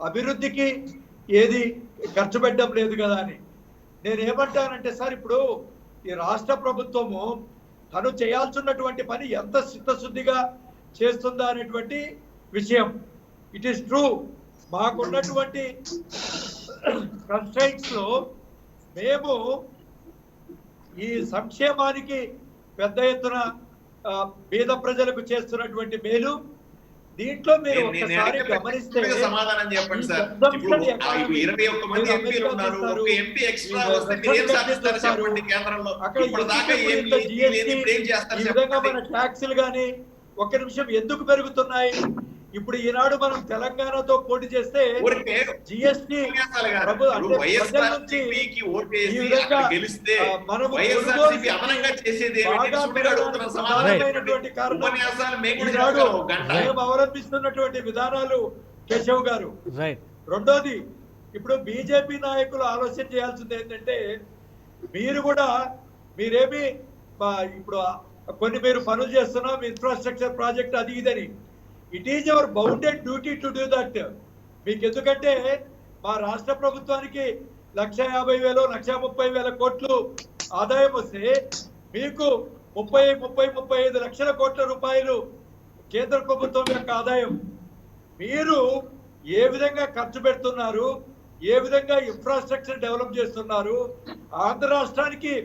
అభివృద్ధికి ఏది ఖర్చు పెట్టడం లేదు కదా అని. నేను ఏమంటానంటే సార్, ఇప్పుడు ఈ రాష్ట్ర ప్రభుత్వము తను చేయాల్సినటువంటి పని ఎంత చిత్తశుద్ధిగా చేస్తుందా అనేటువంటి విషయం. ఇట్ ఈస్ ట్రూ, మాకున్నటువంటి కన్స్ట్రైంట్స్ లో మేము ఈ సంక్షేమానికి పెద్ద ఎత్తున పేద ప్రజలకు చేస్తున్నటువంటి మేలు, దీంట్లో మీరు ఒక్కసారి గమనిస్తే సమాధానం చెప్పండి సార్. ఇప్పుడు 21 మంది ఎంపీలు ఉన్నారు, ఒక ఎంపీ ఎక్స్ట్రా వస్తే మీరు ఏం సాధిస్తారు చెప్పండి కేంద్రంలో? ఇప్పుడు దాకా ఏం చేస్తారు? ఈ విధంగా మన ట్యాక్సులు గాని ఒక్క నిమిషం ఎందుకు పెరుగుతున్నాయి? ఇప్పుడు ఈనాడు మనం తెలంగాణతో పోటీ చేస్తే జిఎస్టీ అవలంబిస్తున్నటువంటి విధానాలు కేశవ్ గారు. రెండోది, ఇప్పుడు బీజేపీ నాయకులు ఆలోచన చేయాల్సింది ఏంటంటే, మీరు కూడా మీరేమి ఇప్పుడు కొన్ని మీరు పనులు చేస్తున్నాం ఇన్ఫ్రాస్ట్రక్చర్ ప్రాజెక్ట్ అది ఇదని, it is our bounded duty to do that. మీకు ఎందుకంటే మా రాష్ట్ర ప్రభుత్వానికి 1,50,000 1,30,000 కోట్లు ఆదాయం వస్తే మీకు 35 లక్షల కోట్ల రూపాయలు కేంద్ర ప్రభుత్వం యొక్క ఆదాయం. మీరు ఏ విధంగా ఖర్చు పెడుతున్నారు, ఏ విధంగా ఇన్ఫ్రాస్ట్రక్చర్ డెవలప్ చేస్తున్నారు, ఆంధ్ర రాష్ట్రానికి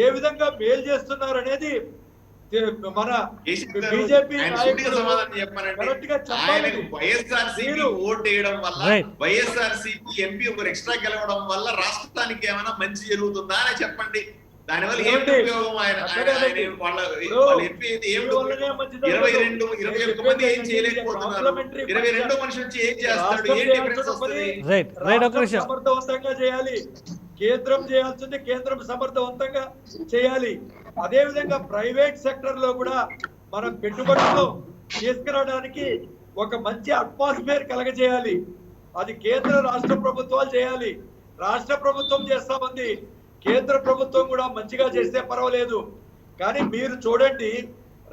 ఏ విధంగా మేలు చేస్తున్నారు అనేది మన బీజేపీ ఓటేయడం వల్ల వైఎస్ఆర్సీపీ ఎంపీ ఒకరు ఎక్స్ట్రా గెలవడం వల్ల రాష్ట్రానికి ఏమైనా మంచి జరుగుతుందా అని చెప్పండి. దానివల్ల ఏంటి ఉపయోగం? ఆయన వాళ్ళ ఎంపీ అయితే ఏం 21 మంది ఏం చేయలేకపోతున్నారు, 22 మనిషి వచ్చి ఏం చేస్తాడు? ఏం డిఫరెన్స్ వస్తుంది? సమర్థవంతంగా చేయాలి, కేంద్రం చేయాల్సింది కేంద్రం సమర్థవంతంగా చేయాలి. అదే విధంగా ప్రైవేట్ సెక్టర్ లో కూడా మనం పెట్టుబడులు తీసుకురావడానికి ఒక మంచి అట్మాస్ఫియర్ కలగజేయాలి. అది కేంద్ర రాష్ట్ర ప్రభుత్వాలు చేయాలి. రాష్ట్ర ప్రభుత్వం చేస్తామంది, కేంద్ర ప్రభుత్వం కూడా మంచిగా చేస్తే పర్వాలేదు. కానీ మీరు చూడండి,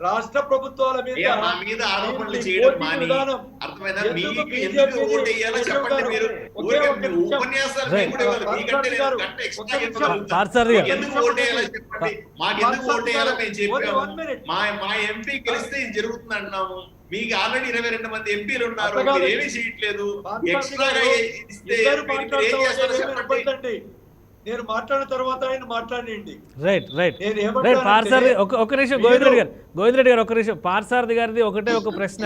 రాష్ట్ర ప్రభుత్వాల మీద ఆరోపణలు చేయడం మాని, అర్థమైందా? మీకు ఎందుకు ఓటు వేయాలో చెప్పండి. మీరు ఉపన్యాసాలు ఎందుకు ఓటు వేయాలో చెప్పండి. మాకు ఎందుకు ఓటు వేయాలో మేము చెప్పాము. మా ఎంపీ గెలిస్తే ఇది జరుగుతుంది అంటున్నాము. మీకు ఆల్రెడీ 22 మంది ఎంపీలు ఉన్నారు, మీరు ఏమీ చేయట్లేదు. ఎక్స్ట్రాగా ఇస్తే ఏం చేస్తారో చెప్పండి. నేను మాట్లాడిన తర్వాత ఆయన మాట్లాడండి. రైట్. పార్సారథి ఒక నిమిషం, గోవిందరెడ్డి గారు ఒక నిమిషం. పార్సారథి గారిది ఒకటే ఒక ప్రశ్న,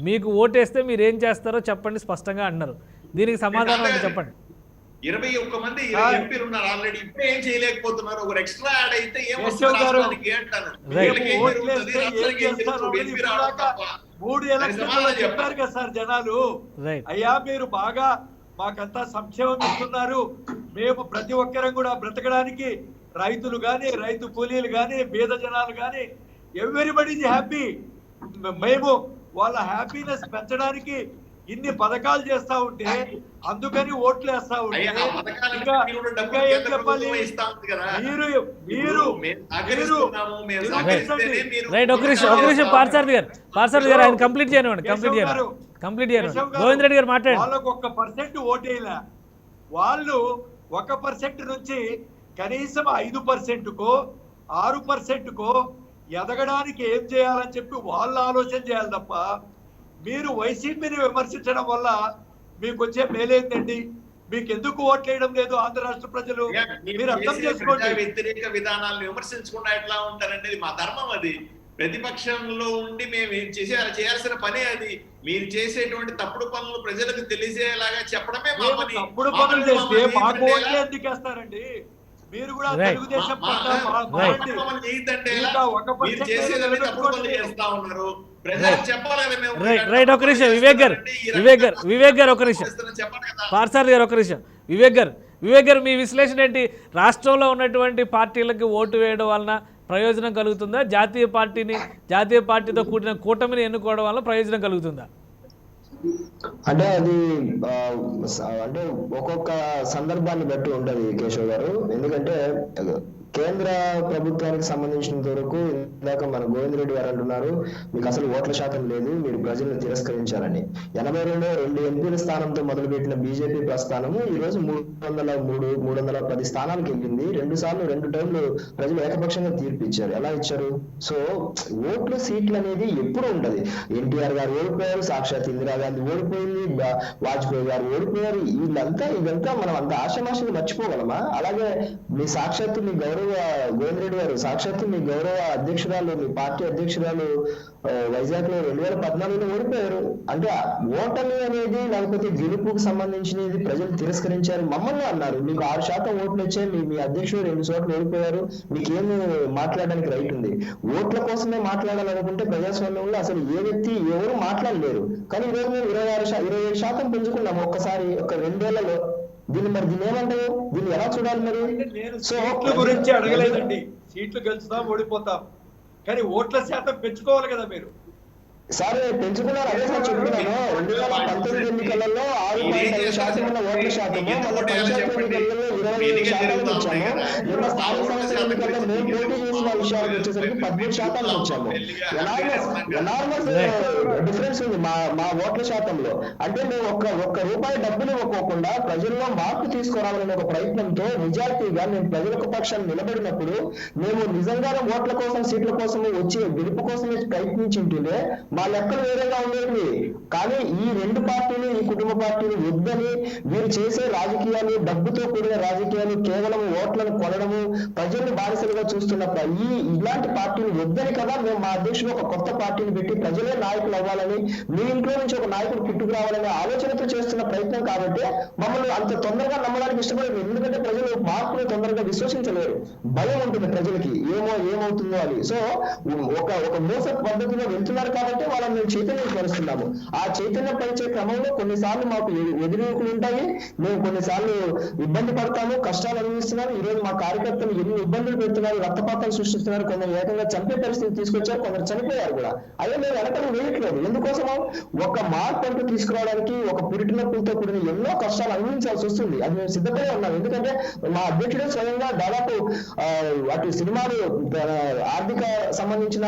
మీకు ఓటేస్తే మీరు ఏం చేస్తారో చెప్పండి స్పష్టంగా అన్నారు. దీనికి సమాధానం చెప్పండి. 21 మంది ఎంపీలు ఉన్నారు ఆల్రెడీ, ఇప్పుడు ఏం చేయలేకపోతున్నారు. ఒక ఎక్స్ట్రా యాడ్ అయితే ఏమొస్తుంది అంటాను. 3 ఎలక్షన్లు చెప్పారు కదా సార్ జనాలు, అయ్యా మీరు బాగా మాకంతా సంక్షేమం ఇస్తున్నారు, మేము ప్రతి ఒక్కరం కూడా బ్రతకడానికి, రైతులు గాని, రైతు కూలీలు గాని, బీద జనాలు గాని, ఎవ్రీబడి ఈజ్ హ్యాపీ. మేము వాళ్ళ హ్యాపీనెస్ పెంచడానికి ఇన్ని పథకాలు చేస్తా ఉంటే, అందుకని ఓట్లు వేస్తా ఉంటే ఇంకా ఏం చెప్పాలి? పార్సారథి గారు ఆయన కంప్లీట్ చేయనివ్వండి. గోవిందరెడ్డి గారు మాట్లాడండి. వాళ్ళకు 1% ఓటేలా, వాళ్ళు 1% నుంచి కనీసం 5%కో 6%కో ఎదగడానికి ఏం చేయాలని చెప్పి వాళ్ళు ఆలోచన చేయాలి తప్ప, మీరు వైసీపీని విమర్శించడం వల్ల మీకు వచ్చే మేలేందండి? మీకు ఎందుకు ఓట్లేయడం లేదు ఆంధ్ర రాష్ట్ర ప్రజలు? మీరు అర్థం చేసుకోండి. వ్యతిరేక విధానాలను విమర్శించకుండా ఎట్లా ఉంటారంటే మా ధర్మం అది. ప్రతిపక్షంలో ఉండి మేము ఏం చేయాల్సిన పనే అది. మీరు చేసేటువంటి తప్పుడు పనులు ప్రజలకు తెలిసేలాగా చెప్పడమే మా పని. తప్పుడు పనులు చేస్తే మాకు ఓట్లు ఎందుకు వేస్తారండి? మీరు కూడా తెలుగుదేశం చేస్తా ఉన్నారు. ప్రజలకు చెప్పాలి. రైట్, ఒక నిమిషం వివేక్ గారు ఒక నిమిషం, పార్సార్ గారు ఒక నిమిషం. వివేక్ గారు మీ విశ్లేషణ ఏంటి? రాష్ట్రంలో ఉన్నటువంటి పార్టీలకు ఓటు వేయడం వలన ప్రయోజనం కలుగుతుందా? జాతీయ పార్టీతో కూడిన కూటమిని ఎన్నుకోవడం వల్ల ప్రయోజనం కలుగుతుందా? అంటే అది అంటే ఒక్కొక్క సందర్భాన్ని బట్టి ఉంటది కేశవ్ గారు. ఎందుకంటే కేంద్ర ప్రభుత్వానికి సంబంధించినంత వరకు ఇందాక మన గోవింద్ రెడ్డి గారు అంటున్నారు మీకు అసలు ఓట్ల శాతం లేదు, మీరు ప్రజలను తిరస్కరించాలని. 82లో 2 ఎంపీల స్థానంతో మొదలుపెట్టిన బీజేపీ ప్రస్థానము ఈ రోజు 310 స్థానాలకు వెళ్ళింది. 2 సార్లు 2 టైంలు ప్రజలు ఏకపక్షంగా తీర్పు ఇచ్చారు. ఎలా ఇచ్చారు? సో ఓట్లు సీట్లు అనేది ఎప్పుడు ఉండదు. ఎన్టీఆర్ గారు ఓడిపోయారు, సాక్షాత్ ఇందిరాగాంధీ ఓడిపోయింది, వాజ్పేయి గారు ఓడిపోయారు. ఇదంతా మనం అంత ఆశమాషలు మర్చిపోగలమా? అలాగే మీ సాక్షాత్తు మీ గౌరవ గోవింద్ రెడ్డి గారు, సాక్షాత్తు మీ గౌరవ అధ్యక్షురాలు, మీ పార్టీ అధ్యక్షురాలు వైజాగ్ లో 2014లో ఓడిపోయారు. అంటే ఓటమి అనేది లేకపోతే గెలుపుకు సంబంధించినది ప్రజలు తిరస్కరించారు, మమ్మల్ని అన్నారు. మీకు 6% ఓట్లు వచ్చాయి, మీ అధ్యక్షుడు 2 చోట్ల ఓడిపోయారు, మీకేమి మాట్లాడడానికి రైట్ ఉంది? ఓట్ల కోసమే మాట్లాడాలనుకుంటే ప్రజాస్వామ్యంలో అసలు ఏ వ్యక్తి ఎవరు మాట్లాడలేరు. కానీ ఈరోజు మేము 27% పెంచుకున్నాము ఒక్కసారి, ఒక 2 ఏళ్లలో. దీన్ని ఏమంటారు? దీన్ని ఎలా చూడాలి మరి? సీట్ల గురించి అడగలేదండి. సీట్లు గెలుచుతాం, ఓడిపోతాం, కానీ ఓట్ల శాతం పెంచుకోవాలి కదా మీరు. సార్ పెంచుకున్నారు, అదే సార్ చెప్తున్నాను. 2019 ఎన్నికలలో 6.5% ఉన్న ఓట్ల శాతము, మన పంచాయతీ ఎన్నికలలో 25% వచ్చాము. నిన్న స్థానిక సంస్థల ఎన్నికల్లో మేము పోటీ చేసిన విషయాలకు వచ్చేసరికి 13% వచ్చాము. ఎనార్మస్ డిఫరెన్స్ ఉంది మా ఓట్ల శాతంలో. అంటే మేము ఒక్క రూపాయి డబ్బులు ఇవ్వకోకుండా ప్రజల్లో మార్పు తీసుకురావాలనే ఒక ప్రయత్నంతో నిజాయితీగా మేము ప్రజలకు పక్షాన్ని నిలబడినప్పుడు, మేము నిజంగానే ఓట్ల కోసం సీట్ల కోసం వచ్చి గెలుపు కోసమే ప్రయత్నించుంటుండే మా లెక్కలు వేరేగా ఉండేవి. కానీ ఈ 2 పార్టీలు, ఈ కుటుంబ పార్టీలు వద్దని, వీరు చేసే రాజకీయాలు డబ్బుతో కూడిన రాజకీయాలు, కేవలం ఓట్లను కొనడము, ప్రజల్ని బానిసలుగా చూస్తున్న ఇలాంటి పార్టీలు వద్దని కదా మేము మా అధ్యక్షులు ఒక కొత్త పార్టీని పెట్టి ప్రజలే నాయకులు అవ్వాలని, మీ ఇంట్లో నుంచి ఒక నాయకుడు పుట్టుకురావాలనే ఆలోచనతో చేస్తున్న ప్రయత్నం. కాబట్టి మమ్మల్ని అంత తొందరగా నమ్మడానికి ఇష్టపడలేదు. ఎందుకంటే ప్రజలు మార్పును తొందరగా విశ్వసించలేరు, భయం ఉంటుంది ప్రజలకి ఏమవుతుందో అని. సో ఒక మోస పద్ధతిలో వెళ్తున్నారు కాబట్టి వాళ్ళని మేము చైతన్యపరుస్తున్నాము. ఆ చైతన్యం పరిచే క్రమంలో కొన్నిసార్లు మాకు ఎదురుకులు ఉంటాయి, మేము కొన్నిసార్లు ఇబ్బంది పడతాము, కష్టాలు అనుభవిస్తున్నారు. ఈ రోజు మా కార్యకర్తలు ఎన్ని ఇబ్బందులు పెడుతున్నారు, రక్తపాతాలు సృష్టిస్తున్నారు, కొందరు ఏకంగా చంపే పరిస్థితి తీసుకొచ్చారు, కొందరు చనిపోయారు కూడా. అదే మేము వెనకలు వేయట్లేదు. ఎందుకోసమో ఒక మార్పు అంటూ తీసుకురావడానికి ఒక పురిటినొప్పులతో కూడిన ఎన్నో కష్టాలు అనుభవించాల్సి వస్తుంది. అది మేము సిద్ధపడే ఉన్నాం. ఎందుకంటే మా అధ్యక్షుడు స్వయంగా దాదాపు అటు సినిమాలు ఆర్థిక సంబంధించిన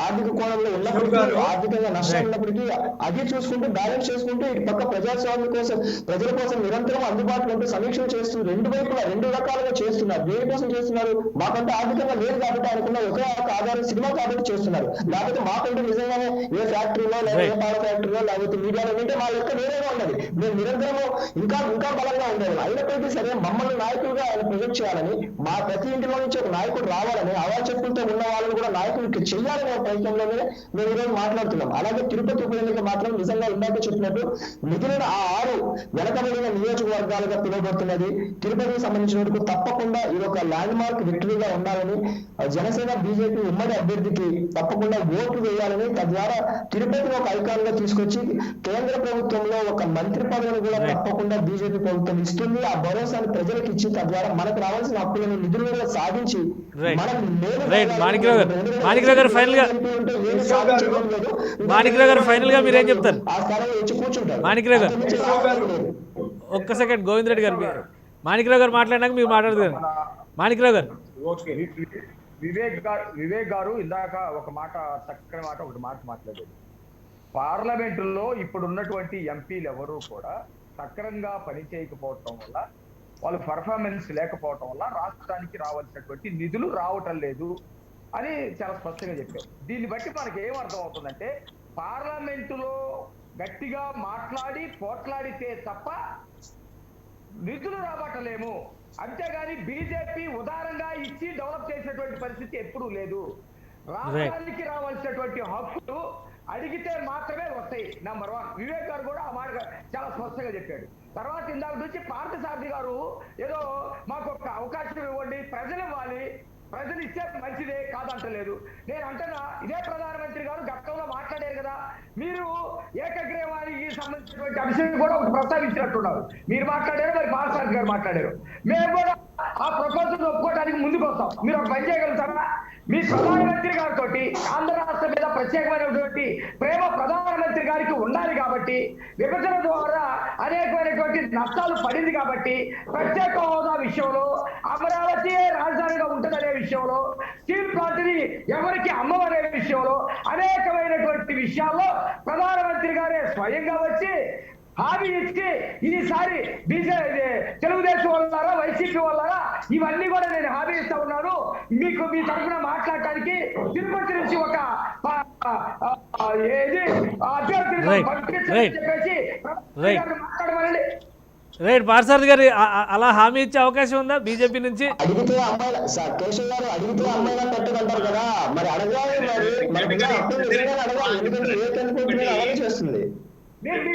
ఆర్థిక కోణంలో ఉన్నప్పటికీ, ఆర్థికంగా నష్టం ఉన్నప్పటికీ అది చూసుకుంటూ బ్యాలెన్స్ చేసుకుంటూ ఇటు పక్క ప్రజాస్వామ్యం కోసం, ప్రజల కోసం నిరంతరం అందుబాటులో ఉంటూ సమీక్షలు చేస్తూ 2 వైపులా 2 రకాలుగా చేస్తున్నారు. దేనికోసం చేస్తున్నారు? మాకంటే ఆర్థికంగా లేదు కాబట్టి అనుకున్న ఒకే ఒక ఆధారం సినిమా కాబట్టి చేస్తున్నారు. లేకపోతే మాకంటే నిజంగానే ఏ ఫ్యాక్టరీలో, లేదా ఏ పాల ఫ్యాక్టరీలో, లేకపోతే మీడియాలో ఉంటే మా యొక్క వేరేగా ఉండదు. మేము నిరంతరము ఇంకా బలంగా ఉండేది. అయినప్పటికీ సరే మమ్మల్ని నాయకులుగా ఆయన ప్రొజెక్ట్ చేయాలని, మా ప్రతి ఇంటిలో నుంచి ఒక నాయకుడు రావాలని, అవాచెప్పులతో ఉన్న వాళ్ళని కూడా నాయకుడికి చెయ్యాలనే ప్రయత్నంలోనే మేము ఈరోజు మాట్లాడుతున్నాం. అలాగే తిరుపతి ఉప ఎన్నిక మాత్రం నిజంగా ఇందాక చెప్పినట్టు మిగిలిన ఆ 6 వెనకబడిన నియోజకవర్గాలుగా పిలువబడుతున్నది. తిరుపతికి సంబంధించిన వరకు తప్పకుండా ఇది ఒక ల్యాండ్ మార్క్ విక్టరీగా ఉండాలని, జనసేన బీజేపీ ఉమ్మడి అభ్యర్థికి తప్పకుండా ఓట్లు వేయాలని, తద్వారా తిరుపతిని ఒక ఐకాన్ గా తీసుకొచ్చి కేంద్ర ప్రభుత్వంలో ఒక మంత్రి పదవిని కూడా తప్పకుండా బీజేపీ ప్రభుత్వం ఇస్తుంది. ఆ భరోసాను ప్రజలకు ఇచ్చి తద్వారా మనకు రావాల్సిన హక్కులను నిధులు కూడా సాధించి మాణిక్రావు గారు ఫైనల్ గా మీరేం చెప్తారు? మాణిక్రావు గారు ఒక్క సెకండ్, గోవింద్ రెడ్డి గారు మాణిక్రావు గారు మాట్లాడినాక మీరు మాట్లాడుతున్నారు. మాణిక్రావు గారు. వివేక్ గారు ఇందాక ఒక మాట, చక్కని మాట, ఒకటి మాట్లాడారు. పార్లమెంటులో ఇప్పుడు ఉన్నటువంటి ఎంపీలు ఎవరు కూడా సక్రమంగా పనిచేయకపోవటం వల్ల, వాళ్ళు పర్ఫార్మెన్స్ లేకపోవటం వల్ల రాష్ట్రానికి రావాల్సినటువంటి నిధులు రావటం లేదు అని చాలా స్పష్టంగా చెప్పారు. దీన్ని బట్టి మనకి ఏం అర్థం అవుతుందంటే, పార్లమెంటులో గట్టిగా మాట్లాడి పోట్లాడితే తప్ప నిధులు రాబట్టలేము. అంతేగాని బీజేపీ ఉదారంగా ఇచ్చి డెవలప్ చేసినటువంటి పరిస్థితి ఎప్పుడూ లేదు. రాష్ట్రానికి రావాల్సినటువంటి హక్కులు అడిగితే మాత్రమే వస్తాయి. నంబర్ 1. వివేక్ గారు కూడా ఆ మాట చాలా స్పష్టంగా చెప్పాడు. తర్వాత ఇందాక నుంచి పార్థసారథి గారు ఏదో మాకు ఒక అవకాశం ఇవ్వండి, ప్రజలు ఇవ్వాలి, ప్రజలు ఇస్తే మంచిదే కాదంటలేదు. నేను అంటున్నా, ఇదే ప్రధానమంత్రి గారు గతంలో మాట్లాడారు కదా, మీరు ఏకగ్రీవానికి సంబంధించినటువంటి అంశం కూడా ఒకటి ప్రస్తావించినట్టున్నారు. మీరు మాట్లాడారు, మరి పార్థసారథి గారు మాట్లాడారు. మేము కూడా ఆ ప్రపోజల్ ఒప్పుకోవడానికి ముందుకు వస్తాం. మీరు ఒక పని చేయగలుగుతారా? మీ ప్రధానమంత్రి గారితో ఆంధ్ర రాష్ట్రం మీద ప్రత్యేకమైనటువంటి ప్రేమ ప్రధానమంత్రి గారికి ఉండాలి కాబట్టి, విభజన ద్వారా అనేకమైనటువంటి నష్టాలు పడింది కాబట్టి, ప్రత్యేక హోదా విషయంలో అమరావతి రాజధానిగా ఉంటుందనే విషయంలో, స్టీల్ ప్లాంట్ ని ఎవరికి అమ్మవనే విషయంలో, అనేకమైనటువంటి విషయాల్లో ప్రధానమంత్రి గారే స్వయంగా వచ్చి హామీ ఇచ్చి ఈసారి తెలుగుదేశం వాళ్ళారా వైసీపీ వాళ్ళారా ఇవన్నీ కూడా నేను హామీ ఇస్తా ఉన్నాను, మీకు మీ తరఫున మాట్లాడటానికి తిరుపతి నుంచి ఒక చెప్పేసి మాట్లాడమనండి. రైట్. పార్థసారథి గారు అలా హామీ ఇచ్చే అవకాశం ఉందా బీజేపీ నుంచి? అడిగితే అమ్మాయిల కేశవ్ గారు అడిగితే అమ్మాయిలా పెట్టదంటారు కదా, మరి అడగాలి, మరి అడగాలి, ఎందుకంటే ఏ కనుకుంటే అలాగే చేస్తుంది. రైట్.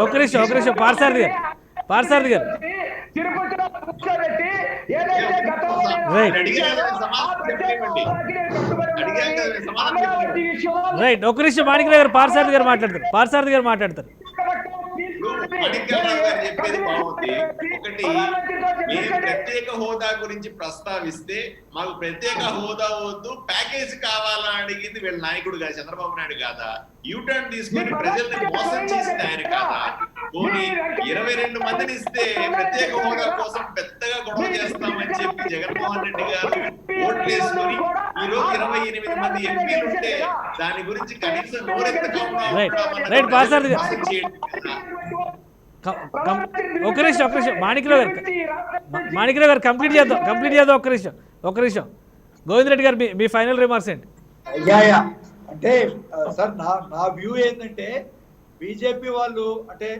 ఒక నిమిషం పార్థసారథి గారు తిరుపతిలో కూర్చోబెట్టి ఏదైతే గతంలో రైట్. ఒక నిమిషం మాణిక్రావు గారు పార్థసారథి గారు మాట్లాడతారు. మాణిక్యాలరావు గారు చెప్పేది బాగుంది. ఒకటి, మీరు ప్రత్యేక హోదా గురించి ప్రస్తావిస్తే మాకు ప్రత్యేక హోదా వద్దు, ప్యాకేజ్ కావాలా అడిగింది వీళ్ళ నాయకుడు కాదు, చంద్రబాబు నాయుడు కాదా? యూటర్న్ తీసుకొని ప్రజల్ని మోసం చేసింది ఆయన కాదా? పోనీ 22 మందిని ఇస్తే ప్రత్యేక హోదా కోసం పెద్దగా గొడవ చేస్తామని చెప్పి జగన్మోహన్ రెడ్డి గారు ఓట్లు వేసుకొని ఈ రోజు 28 మంది ఎంపీలు ఉంటే దాని గురించి కనీసం నోరెత్తకుండా ఒక నిమిషం మాణిక్రావు గారు కంప్లీట్ చేద్దాం. ఒక నిమిషం గోవింద్ రెడ్డి గారు మీ ఫైనల్ రిమార్క్స్ ఏంటి? అంటే సార్ నా వ్యూ ఏంటంటే, బీజేపీ వాళ్ళు అంటే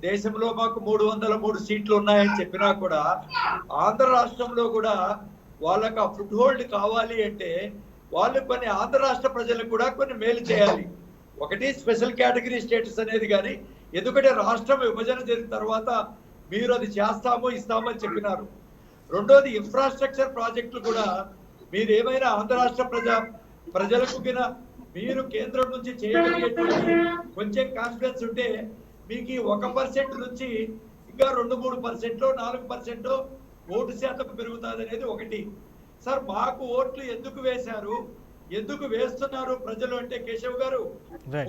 దేశంలో మాకు 303 సీట్లు ఉన్నాయని చెప్పినా కూడా ఆంధ్ర రాష్ట్రంలో కూడా వాళ్ళకి ఆ ఫుట్ హోల్డ్ కావాలి అంటే వాళ్ళు కొన్ని ఆంధ్ర రాష్ట్ర ప్రజలకు కూడా కొన్ని మేలు చేయాలి. ఒకటి స్పెషల్ కేటగిరీ స్టేటస్ అనేది కానీ, ఎందుకంటే రాష్ట్రం విభజన జరిగిన తర్వాత మీరు అది చేస్తామో ఇస్తామని చెప్పినారు. రెండోది ఇన్ఫ్రాస్ట్రక్చర్ ప్రాజెక్టులు కూడా మీరు ఏమైనా ఆంధ్ర రాష్ట్ర ప్రజలకు మీరు కేంద్రం నుంచి చేయగలిగేటువంటి కొంచెం కాన్ఫిడెన్స్ ఉంటే మీకు 1% నుంచి ఇంకా 2-3%, 4% ఓటు శాతం పెరుగుతుంది అనేది ఒకటి. సార్ మాకు ఓట్లు ఎందుకు వేశారు, ఎందుకు వేస్తున్నారు ప్రజలు అంటే కేశవ్ గారు,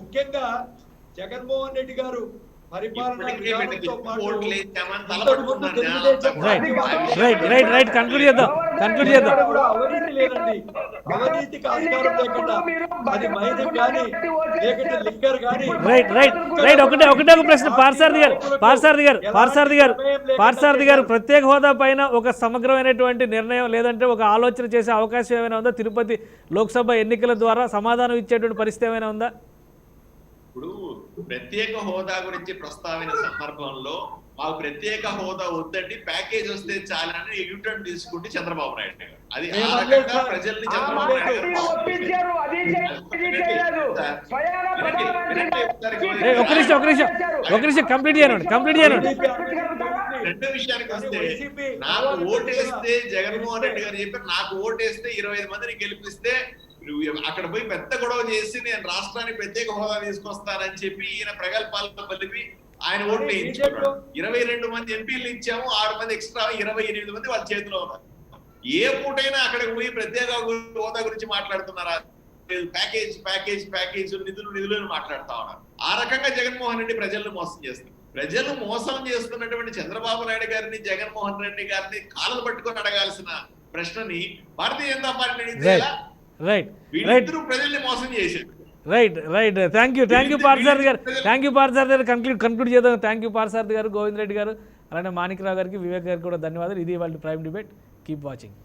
ముఖ్యంగా జగన్మోహన్ రెడ్డి గారు పరిపాలన విధానంతో పాటు అవినీతి లేదండి, అవినీతికి ఆస్కారం లేకుండా అది మైదం కానీ లేకుంటే లిక్కర్ కానీ. ఒకటే ఒక ప్రశ్న పార్థసారథి గారు ప్రత్యేక హోదా పైన ఒక సమగ్రమైనటువంటి నిర్ణయం లేదంటే ఒక ఆలోచన చేసే అవకాశం ఏమైనా ఉందా? తిరుపతి లోక్సభ ఎన్నికల ద్వారా సమాధానం ఇచ్చేటువంటి పరిస్థితి ఏమైనా ఉందా? ఇప్పుడు ప్రత్యేక హోదా గురించి ప్రస్తావన సందర్భంలో మాకు ప్రత్యేక హోదా వద్దండి, ప్యాకేజ్ వస్తే చాలని యూటర్న్ తీసుకుంటే చంద్రబాబు నాయుడు గారు అది ఆ రకంగా ప్రజల్ని చంద్రబాబు నాయుడు గారు కంప్లీట్ చేయండి. రెండో విషయానికి వస్తే, నాకు ఓటేస్తే జగన్మోహన్ రెడ్డి గారు చెప్పారు, నాకు ఓటేస్తే 25 మందిని గెలిపిస్తే అక్కడ పోయి పెద్ద గొడవ చేసి నేను రాష్ట్రానికి ప్రత్యేక హోదా తీసుకొస్తానని చెప్పి ఈయన ప్రగల్భాలను కలిపి ఆయన ఓట్లు వేయించుకున్నాడు. 22 మంది ఎంపీలు ఇచ్చాము, 6 మంది ఎక్స్ట్రా, 28 మంది వాళ్ళ చేతిలో ఉన్నారు. ఏ పూటైనా అక్కడికి పోయి ప్రత్యేక హోదా గురించి మాట్లాడుతున్నారా? ప్యాకేజ్ నిధులు మాట్లాడుతా ఉన్నారు. ఆ రకంగా జగన్మోహన్ రెడ్డి ప్రజలను మోసం చేస్తారు. ప్రజలు మోసం చేస్తున్నటువంటి చంద్రబాబు నాయుడు గారిని, జగన్మోహన్ రెడ్డి గారిని కాళ్ళను పట్టుకొని అడగాల్సిన ప్రశ్నని భారతీయ జనతా పార్టీ వీళ్ళిద్దరూ ప్రజల్ని మోసం చేశారు. రైట్. థ్యాంక్ యూ పార్థసారథి గారు. కంక్లూడ్ చేద్దాం. థ్యాంక్ యూ పార్థసారథి గారు, గోవింద్ రెడ్డి గారు, అలానే మాణిక్రావు గారికి, వివేక్ గారికి కూడా ధన్యవాదాలు. ఇది వాళ్ళ ప్రైమ్ డిబేట్. Keep watching.